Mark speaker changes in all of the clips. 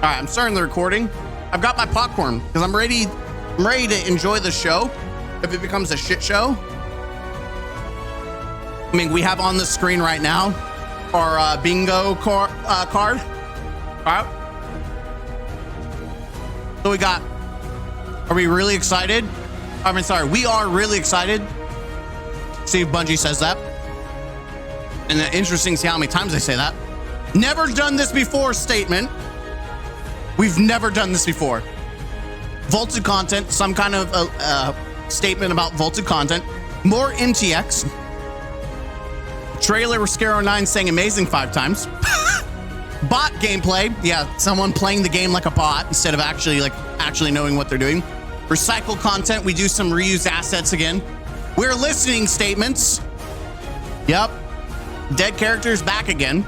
Speaker 1: All right, I'm starting the recording. I've got my popcorn because I'm ready to enjoy the show. If it becomes a shit show, I mean, we have on the screen right now our bingo card. All right. So we got. Are we really excited? I mean, sorry, we are really excited. See if Bungie says that. And interesting to see how many times they say that. Never done this before statement. We've never done this before. Vaulted content, some kind of statement about vaulted content. More MTX. Trailer with Scaro9 saying amazing 5 times. Bot gameplay. Yeah, someone playing the game like a bot instead of actually knowing what they're doing. Recycle content. We do some reused assets again. We're listening statements. Yep. Dead characters back again.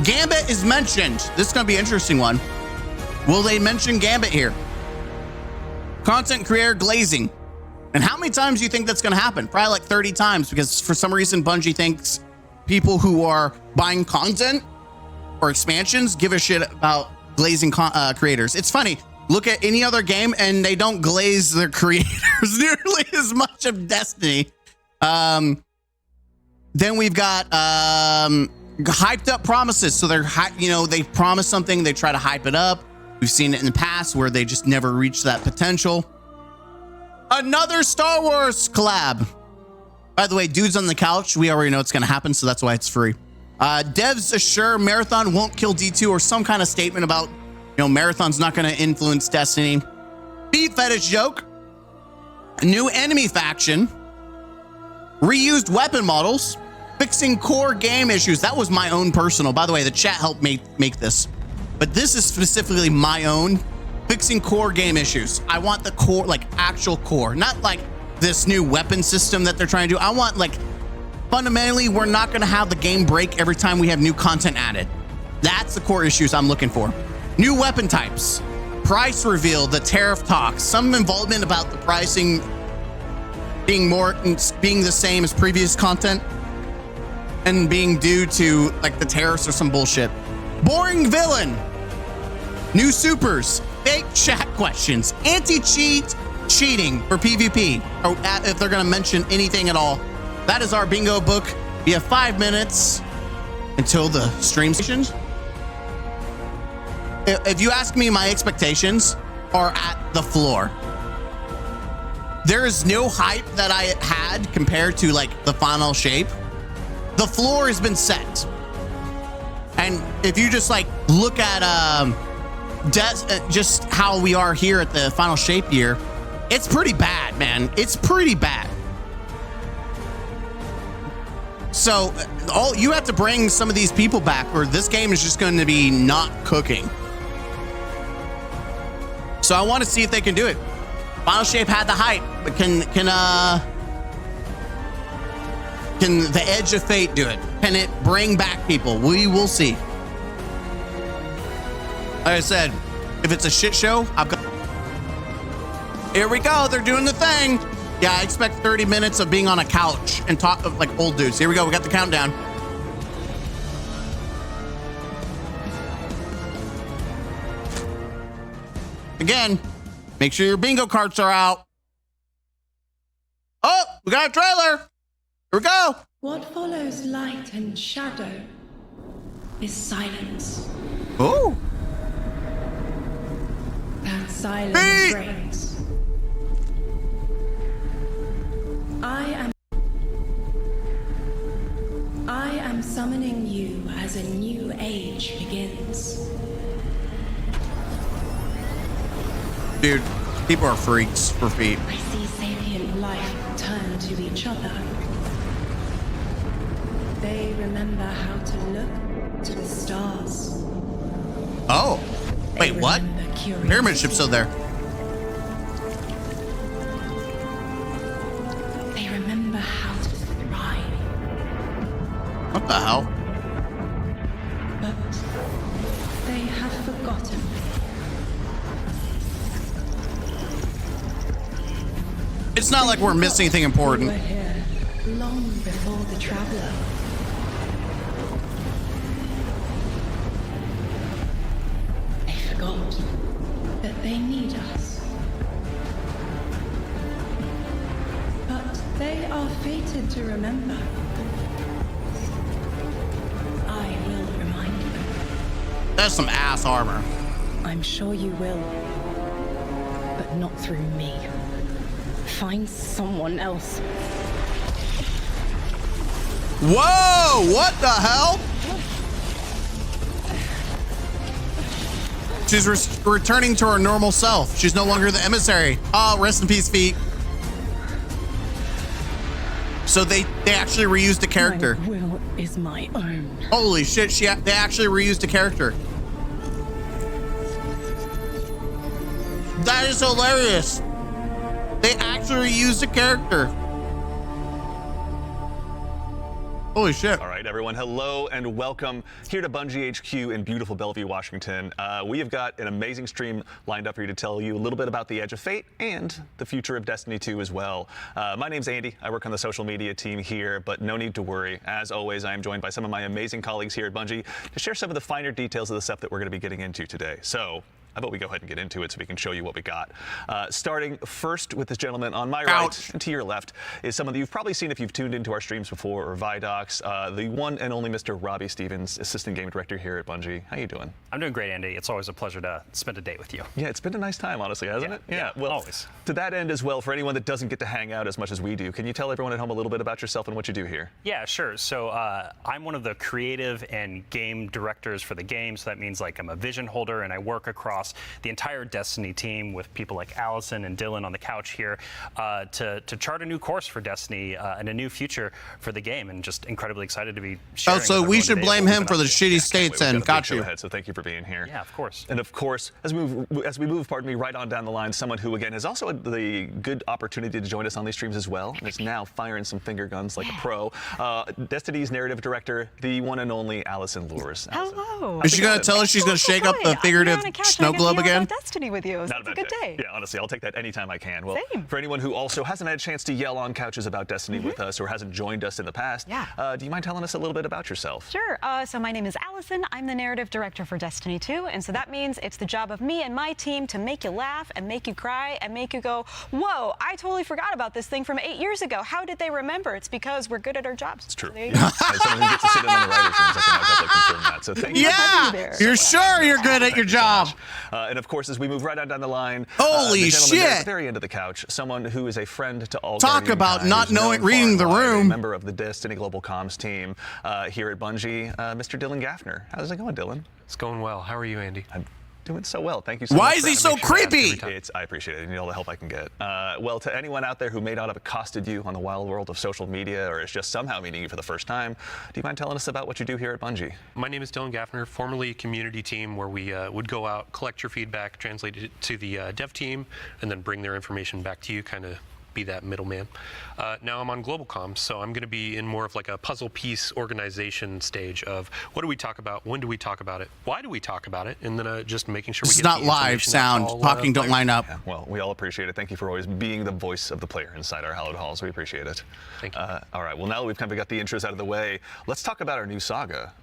Speaker 1: Gambit is mentioned. This is going to be an interesting one. Will they mention Gambit here? Content creator glazing. And how many times do you think that's going to happen? Probably like 30 times, because for some reason Bungie thinks people who are buying content or expansions give a shit about glazing creators. It's funny. Look at any other game and they don't glaze their creators nearly as much of Destiny. Then we've got hyped up promises. So they're they promise something, they try to hype it up. We've seen it in the past where they just never reach that potential. Another Star Wars collab. By the way, dudes on the couch, we already know it's going to happen, so that's why it's free. Devs assure Marathon won't kill D2, or some kind of statement about, Marathon's not going to influence Destiny. Beat fetish joke. New enemy faction. Reused weapon models. Fixing core game issues. That was my own personal. By the way, the chat helped make this. But this is specifically my own. Fixing core game issues. I want the core, like actual core. Not like this new weapon system that they're trying to do. I want fundamentally, we're not going to have the game break every time we have new content added. That's the core issues I'm looking for. New weapon types. Price reveal, the tariff talks. Some involvement about the pricing being the same as previous content and being due to the tariffs or some bullshit. Boring villain. New supers. Fake chat questions. Anti-cheat. Cheating for PvP. Or if they're going to mention anything at all. That is our bingo book. We have 5 minutes until the stream sessions. If you ask me, my expectations are at the floor. There is no hype that I had compared to the final shape. The floor has been set. And if you just look at just how we are here at the final shape year, it's pretty bad, man. It's pretty bad. So you have to bring some of these people back, or this game is just going to be not cooking. So I want to see if they can do it. Final shape had the hype, but can the Edge of Fate do it? Can it bring back people? We will see. Like I said, if it's a shit show, I've got. Here we go. They're doing the thing. Yeah, I expect 30 minutes of being on a couch and talk of old dudes. Here we go. We got the countdown. Again, make sure your bingo cards are out. Oh, we got a trailer. Here we go.
Speaker 2: What follows light and shadow is silence.
Speaker 1: Oh.
Speaker 2: That silence breaks. I am summoning you as a new age begins.
Speaker 1: Dude, people are freaks for feet.
Speaker 2: I see sapient life turn to each other. They remember how to look to the stars.
Speaker 1: Oh, wait, what? Pyramid ship's still there.
Speaker 2: They remember how to thrive.
Speaker 1: What the hell?
Speaker 2: But they have forgotten.
Speaker 1: It's not like we're missing anything important.
Speaker 2: We were here long before the traveler. They forgot that they need us. But they are fated to remember. I will remind them.
Speaker 1: That's some ass armor.
Speaker 3: I'm sure you will, but not through me. Find someone else.
Speaker 1: Whoa! What the hell? She's returning to her normal self. She's no longer the emissary. Oh, rest in peace, feet. So they actually reused a character.
Speaker 3: My will is my own.
Speaker 1: Holy shit! They actually reused a character. That is hilarious. They actually reused a character. Holy shit.
Speaker 4: All right, everyone, hello and welcome here to Bungie HQ in beautiful Bellevue, Washington. We have got an amazing stream lined up for you to tell you a little bit about the Edge of Fate and the future of Destiny 2 as well. My name's Andy. I work on the social media team here, but no need to worry. As always, I am joined by some of my amazing colleagues here at Bungie to share some of the finer details of the stuff that we're going to be getting into today. So how about we go ahead and get into it so we can show you what we got. Starting first with this gentleman on my right and to your left is someone that you've probably seen if you've tuned into our streams before or Vidocs, the one and only Mr. Robbie Stevens, Assistant Game Director here at Bungie. How you doing?
Speaker 5: I'm doing great, Andy. It's always a pleasure to spend a day with you.
Speaker 4: Yeah, it's been a nice time, honestly, hasn't it?
Speaker 5: Yeah,
Speaker 4: well,
Speaker 5: always.
Speaker 4: To that end as well, for anyone that doesn't get to hang out as much as we do, can you tell everyone at home a little bit about yourself and what you do here?
Speaker 5: Yeah, sure. So I'm one of the creative and game directors for the game. So that means like I'm a vision holder and I work across the entire Destiny team with people like Allison and Dylan on the couch here to chart a new course for Destiny and a new future for the game, and just incredibly excited to be sharing.
Speaker 1: Oh, so we should blame him for the shitty states and got you.
Speaker 4: So thank you for being here.
Speaker 5: Yeah, of course.
Speaker 4: And of course, as we move, pardon me, right on down the line, someone who again has also had the good opportunity to join us on these streams as well, and is now firing some finger guns like a pro. Destiny's narrative director, the one and only Allison Lures.
Speaker 6: Hello.
Speaker 1: Is she gonna tell us she's gonna shake up the figurative snow globe again?
Speaker 6: Destiny with you. It's a good day.
Speaker 4: Yeah, honestly, I'll take that anytime I can. Well,
Speaker 6: Same.
Speaker 4: for anyone who also hasn't had a chance to yell on couches about Destiny with us or hasn't joined us in the past, do you mind telling us a little bit about yourself?
Speaker 6: Sure. So my name is Allison. I'm the narrative director for Destiny 2, and so that means it's the job of me and my team to make you laugh and make you cry and make you go, whoa, I totally forgot about this thing from 8 years ago. How did they remember? It's because we're good at our jobs.
Speaker 4: It's true.
Speaker 6: So there you go.
Speaker 4: As someone who gets to sit in on the writers' rooms, I can now doubly confirm that. So thank you.
Speaker 1: Yeah, you're sure you're good at your job.
Speaker 4: And of course, as we move right on down the line,
Speaker 1: holy
Speaker 4: the gentleman there at
Speaker 1: shit!
Speaker 4: the very end of the couch, someone who is a friend to all.
Speaker 1: Talk
Speaker 4: Guardian
Speaker 1: about
Speaker 4: kind,
Speaker 1: not
Speaker 4: who's
Speaker 1: knowing,
Speaker 4: known
Speaker 1: reading the
Speaker 4: far and wide, a
Speaker 1: room.
Speaker 4: member of the Destiny Global Comms team here at Bungie, Mr. Dylan Gaffner. How's it going, Dylan?
Speaker 7: It's going well. How are you, Andy?
Speaker 4: I'm doing so well. Thank you so much.
Speaker 1: Why is he so creepy?
Speaker 4: I appreciate it. You know, all the help I can get. Well, to anyone out there who may not have accosted you on the wild world of social media or is just somehow meeting you for the first time, do you mind telling us about what you do here at Bungie?
Speaker 7: My name is Dylan Gaffner, formerly community team, where we would go out, collect your feedback, translate it to the dev team, and then bring their information back to you, kind of be that middleman. Now I'm on global comms, so I'm going to be in more of like a puzzle piece organization stage of what do we talk about, when do we talk about it, why do we talk about it, and then just making sure
Speaker 1: This
Speaker 7: we
Speaker 1: is
Speaker 7: get
Speaker 1: not
Speaker 7: the
Speaker 1: live
Speaker 7: information
Speaker 1: sound.
Speaker 7: that all,
Speaker 1: Talking don't
Speaker 7: players-
Speaker 1: line up.
Speaker 4: Yeah, well, we all appreciate it. Thank you for always being the voice of the player inside our hallowed halls. We appreciate it.
Speaker 7: Thank you.
Speaker 4: All right, well, now that we've kind of got the intros out of the way, let's talk about our new saga.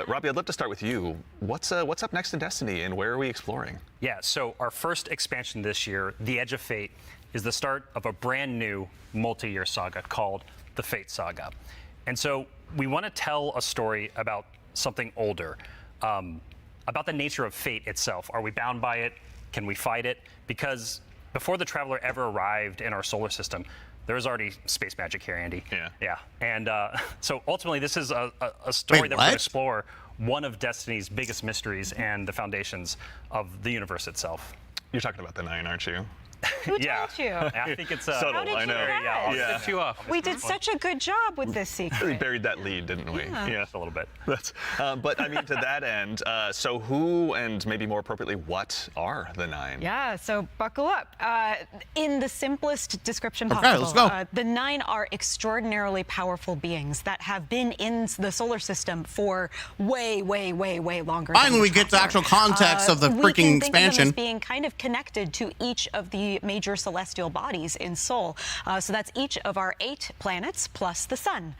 Speaker 4: Robbie, I'd love to start with you. What's up next in Destiny, and where are we exploring?
Speaker 5: Yeah, so our first expansion this year, The Edge of Fate, is the start of a brand new multi-year saga called the Fate Saga. And so we want to tell a story about something older, about the nature of fate itself. Are we bound by it? Can we fight it? Because before the Traveler ever arrived in our solar system, there was already space magic here, Andy. Yeah. And so ultimately, this is a story that we're going to explore one of Destiny's biggest mysteries and the foundations of the universe itself.
Speaker 4: You're talking about the 9, aren't you?
Speaker 6: Who told you?
Speaker 5: I think it's
Speaker 4: subtle.
Speaker 6: How did
Speaker 4: I
Speaker 6: you
Speaker 4: know.
Speaker 6: guess?
Speaker 5: Yeah.
Speaker 7: Set you off.
Speaker 6: We did such a good job with this
Speaker 4: We
Speaker 6: secret.
Speaker 4: buried that lead, didn't we?
Speaker 6: Yeah.
Speaker 5: Just a little bit.
Speaker 4: That's, but I mean, to that end, so who and maybe more appropriately, what are the 9?
Speaker 6: Yeah, so buckle up. In the simplest description
Speaker 1: Okay,
Speaker 6: possible,
Speaker 1: let's go.
Speaker 6: The 9 are extraordinarily powerful beings that have been in the solar system for way, way, way, way longer.
Speaker 1: Finally,
Speaker 6: than
Speaker 1: we get the
Speaker 6: Traveler.
Speaker 1: actual context of the
Speaker 6: We
Speaker 1: freaking
Speaker 6: can think of them
Speaker 1: expansion.
Speaker 6: as being kind of connected to each of the major celestial bodies in Sol. So that's each of our 8 planets plus the sun.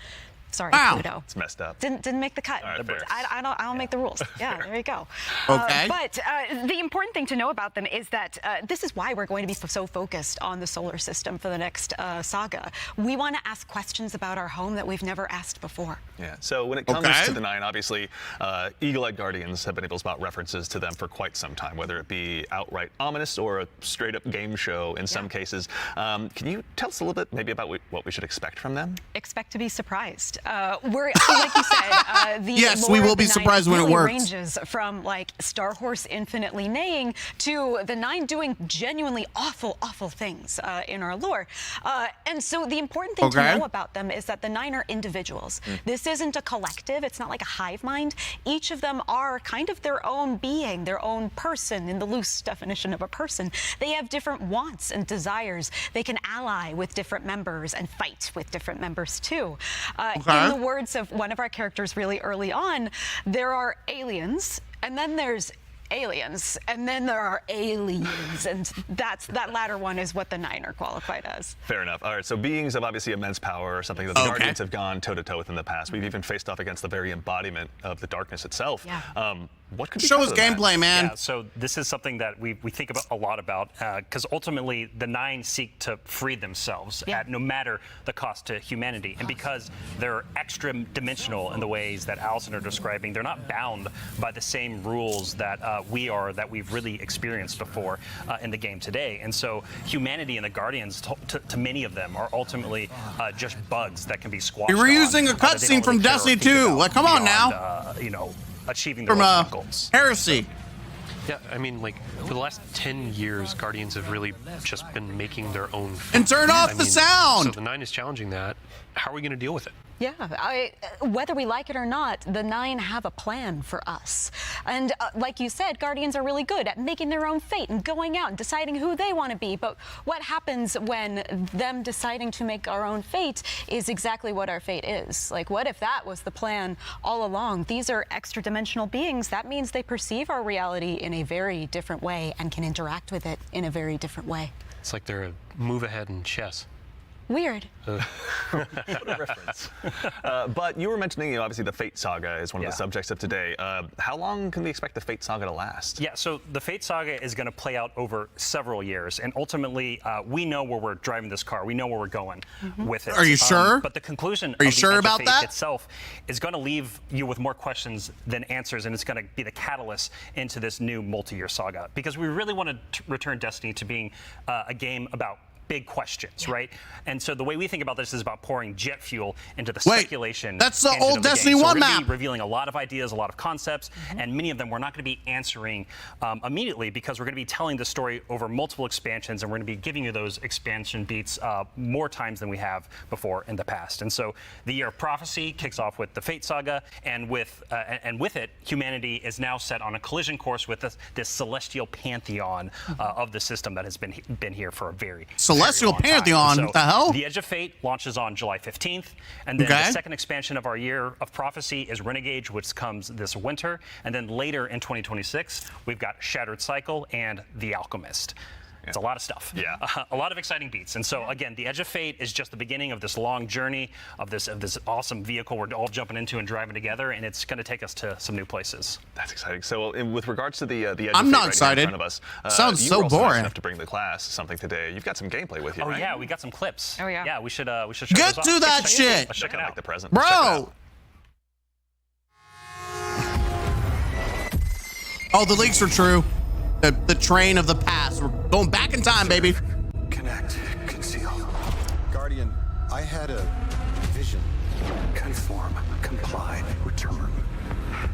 Speaker 6: Sorry,
Speaker 1: Wow.
Speaker 6: Pluto.
Speaker 4: It's messed up.
Speaker 6: Didn't make the cut.
Speaker 4: All right, fair.
Speaker 6: I don't make the rules. Yeah, there you go.
Speaker 1: Okay.
Speaker 6: But the important thing to know about them is that this is why we're going to be so focused on the solar system for the next saga. We want to ask questions about our home that we've never asked before.
Speaker 4: Yeah. So when it comes
Speaker 1: Okay.
Speaker 4: to the 9, obviously, Eagle-eyed Guardians have been able to spot references to them for quite some time, whether it be outright ominous or a straight-up game show in some cases. Can you tell us a little bit maybe about what we should expect from them?
Speaker 6: Expect to be surprised. We're like you said, the
Speaker 1: Yes,
Speaker 6: lore
Speaker 1: we will
Speaker 6: of
Speaker 1: be
Speaker 6: the 9
Speaker 1: surprised when it
Speaker 6: really
Speaker 1: works.
Speaker 6: ranges from like Star Horse infinitely neighing to the 9 doing genuinely awful things in our lore. And so the important thing
Speaker 1: Okay.
Speaker 6: to know about them is that the 9 are individuals. This isn't a collective. It's not like a hive mind. Each of them are kind of their own being, their own person in the loose definition of a person. They have different wants and desires. They can ally with different members and fight with different members too. In the words of one of our characters really early on, there are aliens, and then there's aliens, and then there are aliens, and that latter one is what the 9 are qualified as.
Speaker 4: Fair enough. All right, so beings of obviously immense power are something that the Guardians have gone toe-to-toe with in the past. We've even faced off against the very embodiment of the darkness itself.
Speaker 6: Yeah.
Speaker 4: What could be
Speaker 1: Show us
Speaker 4: because of that?
Speaker 1: gameplay, man.
Speaker 5: Yeah, so this is something that we think about a lot about because ultimately the 9 seek to free themselves at no matter the cost to humanity. And because they're extra dimensional in the ways that Allison are describing, they're not bound by the same rules that we are, that we've really experienced before in the game today. And so humanity and the Guardians, to many of them, are ultimately just bugs that can be squashed.
Speaker 1: You're reusing a
Speaker 5: on, that they
Speaker 1: cutscene
Speaker 5: don't
Speaker 1: from
Speaker 5: really care or
Speaker 1: Destiny
Speaker 5: think
Speaker 1: 2.
Speaker 5: about
Speaker 1: Like, come on
Speaker 5: beyond, you know, achieving their
Speaker 1: From
Speaker 5: ultimate goals.
Speaker 1: Heresy.
Speaker 7: Yeah, I mean, like, for the last 10 years, Guardians have really just been making their own fate.
Speaker 1: And turn off the sound!
Speaker 7: So the 9 is challenging that. How are we going to deal with it?
Speaker 6: Yeah, whether we like it or not, the 9 have a plan for us. And like you said, Guardians are really good at making their own fate and going out and deciding who they want to be. But what happens when them deciding to make our own fate is exactly what our fate is? Like, what if that was the plan all along? These are extra-dimensional beings. That means they perceive our reality in a very different way and can interact with it in a very different way.
Speaker 7: It's like they're a move ahead in chess.
Speaker 6: Weird.
Speaker 4: What a reference. But you were mentioning, you know, obviously the Fate Saga is one of the subjects of today. How long can we expect the Fate Saga to last?
Speaker 5: Yeah, so the Fate Saga is going to play out over several years, and ultimately, we know where we're driving this car. We know where we're going with it.
Speaker 1: Are you sure?
Speaker 5: But the conclusion
Speaker 1: Are you
Speaker 5: of the
Speaker 1: sure
Speaker 5: Edge
Speaker 1: about
Speaker 5: of Fate
Speaker 1: that?
Speaker 5: itself is going to leave you with more questions than answers, and it's going to be the catalyst into this new multi-year saga. Because we really want to return Destiny to being a game about big questions, right? And so the way we think about this is about pouring jet fuel into the speculation.
Speaker 1: That's the
Speaker 5: engine
Speaker 1: old
Speaker 5: of the
Speaker 1: Destiny
Speaker 5: game. So
Speaker 1: 1
Speaker 5: we're gonna
Speaker 1: map.
Speaker 5: be revealing a lot of ideas, a lot of concepts, and many of them we're not going to be answering immediately because we're going to be telling the story over multiple expansions, and we're going to be giving you those expansion beats more times than we have before in the past. And so the Year of Prophecy kicks off with the Fate Saga, and with it, humanity is now set on a collision course with this celestial pantheon of the system that has been here for a very
Speaker 1: Celestial
Speaker 5: long time.
Speaker 1: Pantheon?
Speaker 5: So
Speaker 1: What the hell?
Speaker 5: The Edge of Fate launches on July 15th, and then
Speaker 1: Okay.
Speaker 5: the second expansion of our Year of Prophecy is Renegades, which comes this winter, and then later in 2026, we've got Shattered Cycle and The Alchemist. It's a lot of stuff.
Speaker 4: Yeah.
Speaker 5: A lot of exciting beats. And so again, the Edge of Fate is just the beginning of this long journey of this awesome vehicle we're all jumping into and driving together, and it's going to take us to some new places.
Speaker 4: That's exciting. So, with regards to the Edge
Speaker 1: I'm
Speaker 4: of Fate
Speaker 1: not
Speaker 4: right here
Speaker 1: excited.
Speaker 4: in front of us,
Speaker 1: Sounds
Speaker 4: you
Speaker 1: so
Speaker 4: were also nice
Speaker 1: boring.
Speaker 4: enough to bring the class something today. You've got some gameplay with you,
Speaker 5: Oh
Speaker 4: right?
Speaker 5: yeah, we got some clips.
Speaker 6: Oh, yeah.
Speaker 5: Yeah, we should show
Speaker 1: Get
Speaker 5: those
Speaker 1: to
Speaker 5: off.
Speaker 1: that
Speaker 5: Let's check it out.
Speaker 1: shit.
Speaker 5: Let's check it
Speaker 4: Like
Speaker 5: out.
Speaker 4: the present. Let's check it
Speaker 1: Bro!
Speaker 4: out.
Speaker 1: Oh, the leaks were true. The train of the past. We're going back in time, baby.
Speaker 8: Connect. Conceal. Guardian, I had a vision. Conform. Comply. Return.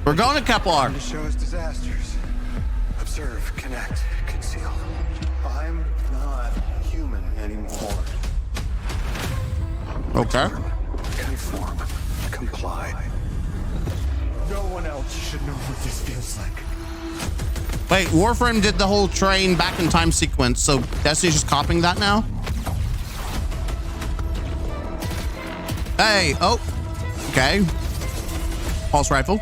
Speaker 1: We're going to Kepler.
Speaker 8: To show us disasters. Observe. Connect. Conceal. I'm not human anymore.
Speaker 1: Okay.
Speaker 8: Conform. Comply. No one else should know what this feels like.
Speaker 1: Wait, Warframe did the whole train back in time sequence, so Destiny's just copying that now? Hey, oh, okay. Pulse rifle.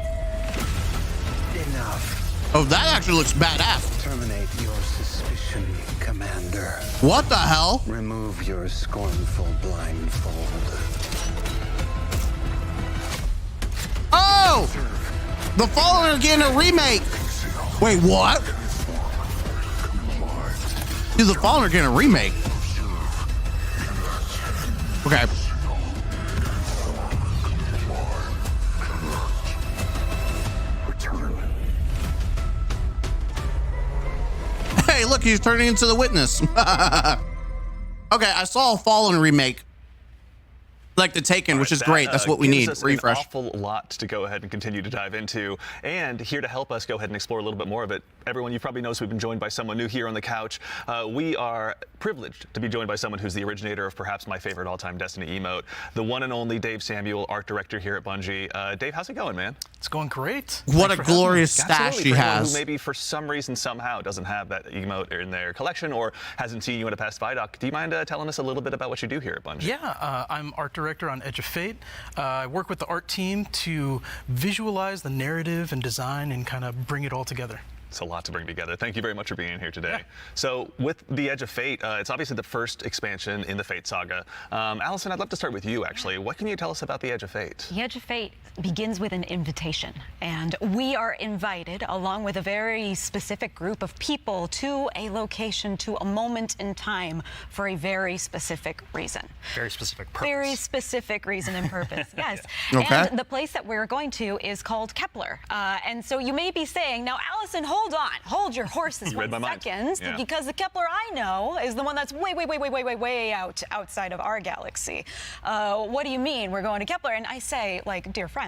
Speaker 8: Enough.
Speaker 1: Oh, that actually looks badass.
Speaker 8: Terminate your suspicion, Commander.
Speaker 1: What the hell?
Speaker 8: Remove your scornful blindfold.
Speaker 1: no! The Fallen are getting a remake. Wait, what? Dude, the Fallen are getting a remake. Okay. Hey, look, he's turning into the Witness. Okay, I saw a Fallen remake. Like the Taken, which is great. That's what we need. Refresh.
Speaker 4: An awful lot to go ahead and continue to dive into. And here to help us go ahead and explore a little bit more of it, everyone, you probably noticed we've been joined by someone new here on the couch. We are privileged to be joined by someone who's the originator of perhaps my favorite all-time Destiny emote, the one and only Dave Samuel, art director here at Bungie. Dave, how's it going, man?
Speaker 9: It's going great.
Speaker 1: What a glorious stash he has.
Speaker 4: Who maybe for some reason somehow doesn't have that emote in their collection or hasn't seen you in a past VIDOC, do you mind telling us a little bit about what you do here at Bungie?
Speaker 9: Yeah, I'm art director on Edge of Fate. I work with the art team to visualize the narrative and design and kind of bring it all together.
Speaker 4: It's a lot to bring together. Thank you very much for being here today.
Speaker 9: Yeah.
Speaker 4: So with the Edge of Fate, it's obviously the first expansion in the Fate saga. Allison, I'd love to start with you, actually. What can you tell us about the Edge of Fate?
Speaker 6: The Edge of Fate begins with an invitation, and we are invited, along with a very specific group of people, to a location, to a moment in time, for a very specific reason.
Speaker 5: Very specific purpose.
Speaker 6: Very specific reason and purpose, yes.
Speaker 1: Okay.
Speaker 6: And the place that we're going to is called Kepler. And so you may be saying, now, Allison, hold on. Hold your horses
Speaker 4: You read my mind.
Speaker 6: seconds,
Speaker 4: Yeah.
Speaker 6: because the Kepler I know is the one that's way outside of our galaxy. What do you mean we're going to Kepler? And I say, like, dear friend,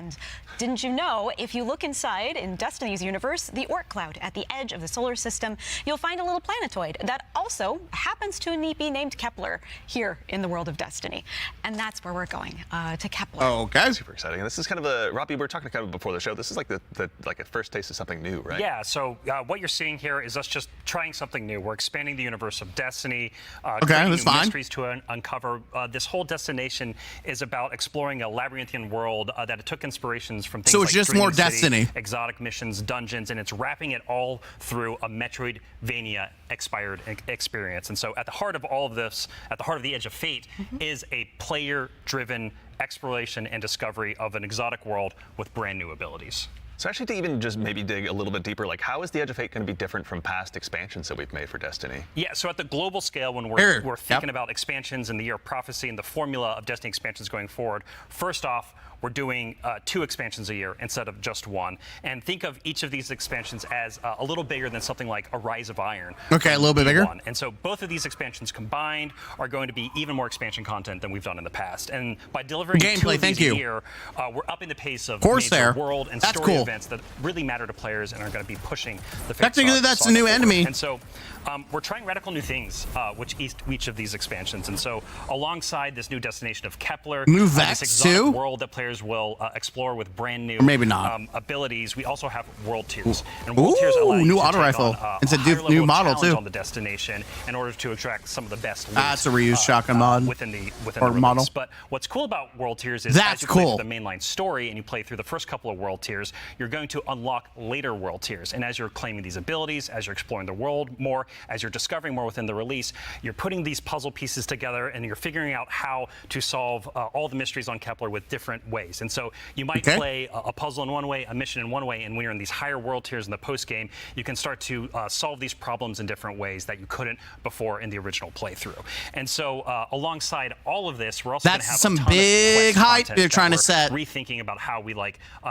Speaker 6: didn't you know if you look inside in Destiny's universe, the Oort cloud at the edge of the solar system, you'll find a little planetoid that also happens to be named Kepler here in the world of Destiny. And that's where we're going, to Kepler.
Speaker 1: Okay.
Speaker 4: Super exciting. And this is kind of a, Robbie, we were talking kind of before the show. This is like like a first taste of something new, right?
Speaker 5: Yeah, so what you're seeing here is us just trying something new. We're expanding the universe of Destiny,
Speaker 1: Okay,
Speaker 5: creating
Speaker 1: that's
Speaker 5: new
Speaker 1: fine.
Speaker 5: mysteries to uncover. This whole destination is about exploring a labyrinthian world that took inspirations from things
Speaker 1: So
Speaker 5: like
Speaker 1: it's just
Speaker 5: Dream
Speaker 1: more
Speaker 5: City,
Speaker 1: Destiny.
Speaker 5: exotic missions, dungeons, and it's wrapping it all through a Metroidvania expired experience. And so at the heart of all of this, at the heart of the Edge of Fate, is a player-driven exploration and discovery of an exotic world with brand new abilities.
Speaker 4: So actually to even just maybe dig a little bit deeper, like how is the Edge of Fate going to be different from past expansions that we've made for Destiny?
Speaker 5: Yeah, so at the global scale, when
Speaker 1: Here.
Speaker 5: we're thinking about expansions in the Year of Prophecy and the formula of Destiny expansions going forward, first off, we're doing 2 expansions a year instead of just 1. And think of each of these expansions as a little bigger than something like a Rise of Iron.
Speaker 1: Okay, a little bit bigger.
Speaker 5: And so both of these expansions combined are going to be even more expansion content than we've done in the past. And by delivering 2
Speaker 1: Gameplay,
Speaker 5: of
Speaker 1: thank
Speaker 5: these
Speaker 1: you.
Speaker 5: a year, we're upping the pace of
Speaker 1: Course
Speaker 5: major
Speaker 1: there.
Speaker 5: world and
Speaker 1: That's
Speaker 5: story
Speaker 1: cool.
Speaker 5: events that really matter to players and are going to be pushing the Fate
Speaker 1: Technically,
Speaker 5: saga
Speaker 1: that's a new
Speaker 5: forward.
Speaker 1: enemy.
Speaker 5: And so we're trying radical new things with each of these expansions. And so alongside this new destination of Kepler,
Speaker 1: New
Speaker 5: this
Speaker 1: Vex,
Speaker 5: exotic
Speaker 1: too?
Speaker 5: world that players will explore with brand new
Speaker 1: Or maybe not.
Speaker 5: abilities, we also have world tiers. And world tiers allow you
Speaker 1: new
Speaker 5: to
Speaker 1: auto
Speaker 5: take
Speaker 1: rifle.
Speaker 5: on,
Speaker 1: It's a
Speaker 5: higher
Speaker 1: new
Speaker 5: level of
Speaker 1: model,
Speaker 5: challenge
Speaker 1: too.
Speaker 5: on the destination in order to attract some of the best loot,
Speaker 1: That's a reused shotgun mod.
Speaker 5: within the
Speaker 1: Or
Speaker 5: release.
Speaker 1: model.
Speaker 5: But what's cool about world tiers is
Speaker 1: That's
Speaker 5: as you play
Speaker 1: cool.
Speaker 5: through the mainline story and you play through the first couple of world tiers, you're going to unlock later world tiers. And as you're claiming these abilities, as you're exploring the world more, as you're discovering more within the release, you're putting these puzzle pieces together and you're figuring out how to solve all the mysteries on Kepler with different ways. And so you might play a puzzle in one way, a mission in one way, and when you're in these higher world tiers in the post game, you can start to solve these problems in different ways that you couldn't before in the original playthrough. And so alongside all of this, we're also going to
Speaker 1: That's
Speaker 5: have
Speaker 1: some
Speaker 5: a ton of
Speaker 1: big
Speaker 5: quest
Speaker 1: hype
Speaker 5: content
Speaker 1: they're
Speaker 5: that
Speaker 1: trying to
Speaker 5: we're
Speaker 1: set.
Speaker 5: rethinking about how we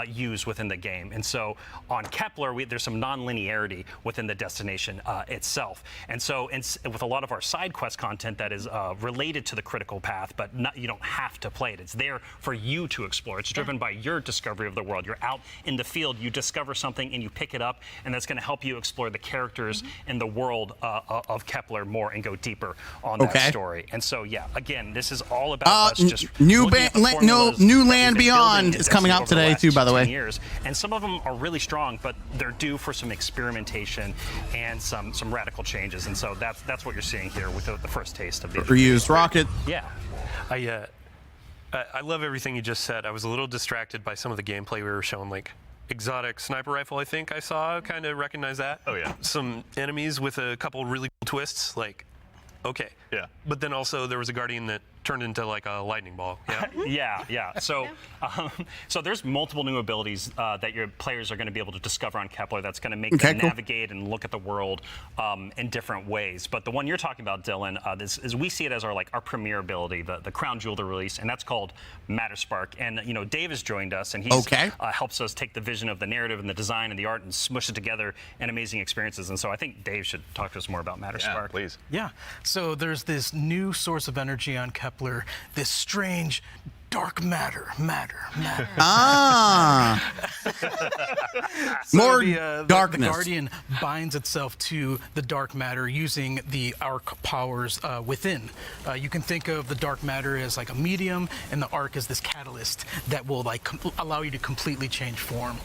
Speaker 5: use within the game. And so on Kepler, there's some non-linearity within the destination itself. And so with a lot of our side quest content that is related to the critical path, but you don't have to play it. It's there for you to explore. It's driven by your discovery of the world. You're out in the field, you discover something and you pick it up, and that's going to help you explore the characters in the world of Kepler more and go deeper on that story. And so, yeah, again, this is all about us just
Speaker 1: new
Speaker 5: looking at the formulas
Speaker 1: new
Speaker 5: that
Speaker 1: Land
Speaker 5: we've been
Speaker 1: Beyond
Speaker 5: building in
Speaker 1: is coming
Speaker 5: Destiny
Speaker 1: out
Speaker 5: over the
Speaker 1: today
Speaker 5: last
Speaker 1: too, by the
Speaker 5: 15
Speaker 1: way.
Speaker 5: years. And some of them are really strong, but they're due for some experimentation and some radical changes. And so that's what you're seeing here with the first taste of the
Speaker 1: Reused rocket.
Speaker 5: Yeah.
Speaker 7: I love everything you just said. I was a little distracted by some of the gameplay we were showing, like exotic sniper rifle, I think I saw, kind of recognize that.
Speaker 4: Oh, yeah.
Speaker 7: Some enemies with a couple really cool twists, like, okay.
Speaker 4: Yeah.
Speaker 7: But then also there was a Guardian that turned into like a lightning ball. Yeah.
Speaker 5: Yeah. So, so there's multiple new abilities that your players are going to be able to discover on Kepler. That's going to make them navigate and look at the world in different ways. But the one you're talking about, Dylan, is we see it as our premier ability, the crown jewel to release, and that's called Matter Spark. And Dave has joined us, and he's helps us take the vision of the narrative and the design and the art and smush it together in amazing experiences. And so I think Dave should talk to us more about Matter Spark.
Speaker 4: Please.
Speaker 9: Yeah. So there's this new source of energy on Kepler, this strange dark matter.
Speaker 1: More
Speaker 9: The
Speaker 1: darkness.
Speaker 9: Guardian binds itself to the dark matter using the arc powers within. You can think of the dark matter as like a medium, and the arc as this catalyst that will allow you to completely change form.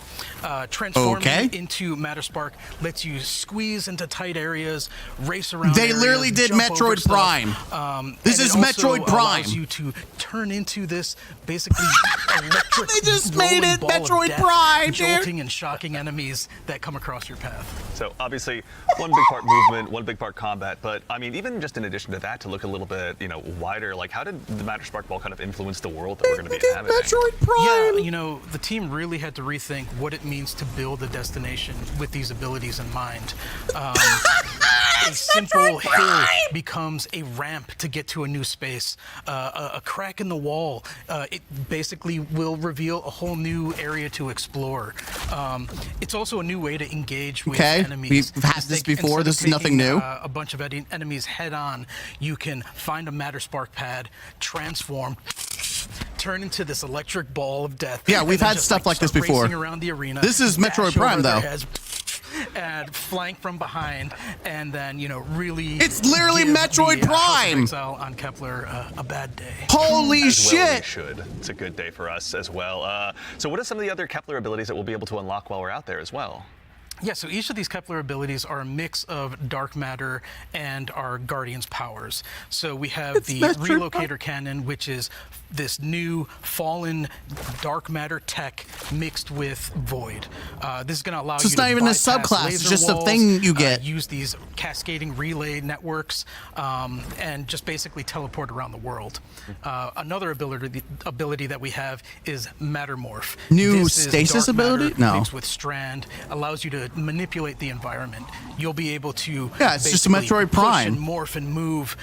Speaker 9: Transforming into Matter Spark lets you squeeze into tight areas, race around.
Speaker 1: They
Speaker 9: areas,
Speaker 1: literally did
Speaker 9: jump over
Speaker 1: Metroid
Speaker 9: stuff.
Speaker 1: Prime. This is Metroid Prime.
Speaker 9: Allows you to turn into this basically electric
Speaker 1: They just made it
Speaker 9: ball of
Speaker 1: Metroid
Speaker 9: death,
Speaker 1: Prime, dude.
Speaker 9: jolting and shocking enemies that come across your path.
Speaker 4: So obviously, one big part movement, one big part combat. But I mean, even just in addition to that, to look a little bit, wider, like how did the Matter Spark Ball kind of influence the world that we're going to be inhabiting?
Speaker 1: Metroid Prime.
Speaker 9: Yeah, the team really had to rethink what it means to build a destination with these abilities in mind. A simple hill becomes a ramp to get to a new space. A crack in the wall, it basically will reveal a whole new area to explore. It's also a new way to engage with enemies.
Speaker 1: We've had this before. This is nothing new.
Speaker 9: A bunch of enemies head on. You can find a Matter Spark pad, transform, turn into this electric ball of death.
Speaker 1: Yeah, we've had stuff like this before.
Speaker 9: Around the arena.
Speaker 1: This is Metroid Prime, though.
Speaker 9: And flank from behind, and then really.
Speaker 1: It's literally Metroid Prime.
Speaker 9: Exile on Kepler, a bad day.
Speaker 1: Holy shit!
Speaker 4: Well, we should. It's a good day for us as well. So, what are some of the other Kepler abilities that we'll be able to unlock while we're out there as well?
Speaker 9: Yeah, so each of these Kepler abilities are a mix of dark matter and our Guardian's powers. So we have the Relocator Cannon, which is this new fallen dark matter tech mixed with void. This is going to allow you to
Speaker 1: it's not even a subclass, it's just a thing you get.
Speaker 9: Use these cascading relay networks and just basically teleport around the world. Another ability that we have is Mattermorph.
Speaker 1: New
Speaker 9: this
Speaker 1: stasis ability?
Speaker 9: No. Mixed with Strand, allows you to manipulate the environment. You'll be able to
Speaker 1: it's just a Metroid Prime.
Speaker 9: Push and morph and move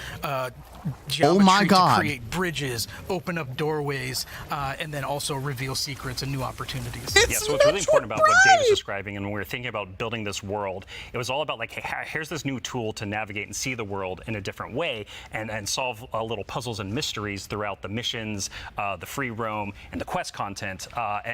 Speaker 1: oh my God.
Speaker 9: to create bridges, open up doorways, and then also reveal secrets and new opportunities.
Speaker 5: So what's really important about what Dave is describing, and when we were thinking about building this world, it was all about hey, here's this new tool to navigate and see the world in a different way and solve little puzzles and mysteries throughout the missions, the free roam, and the quest content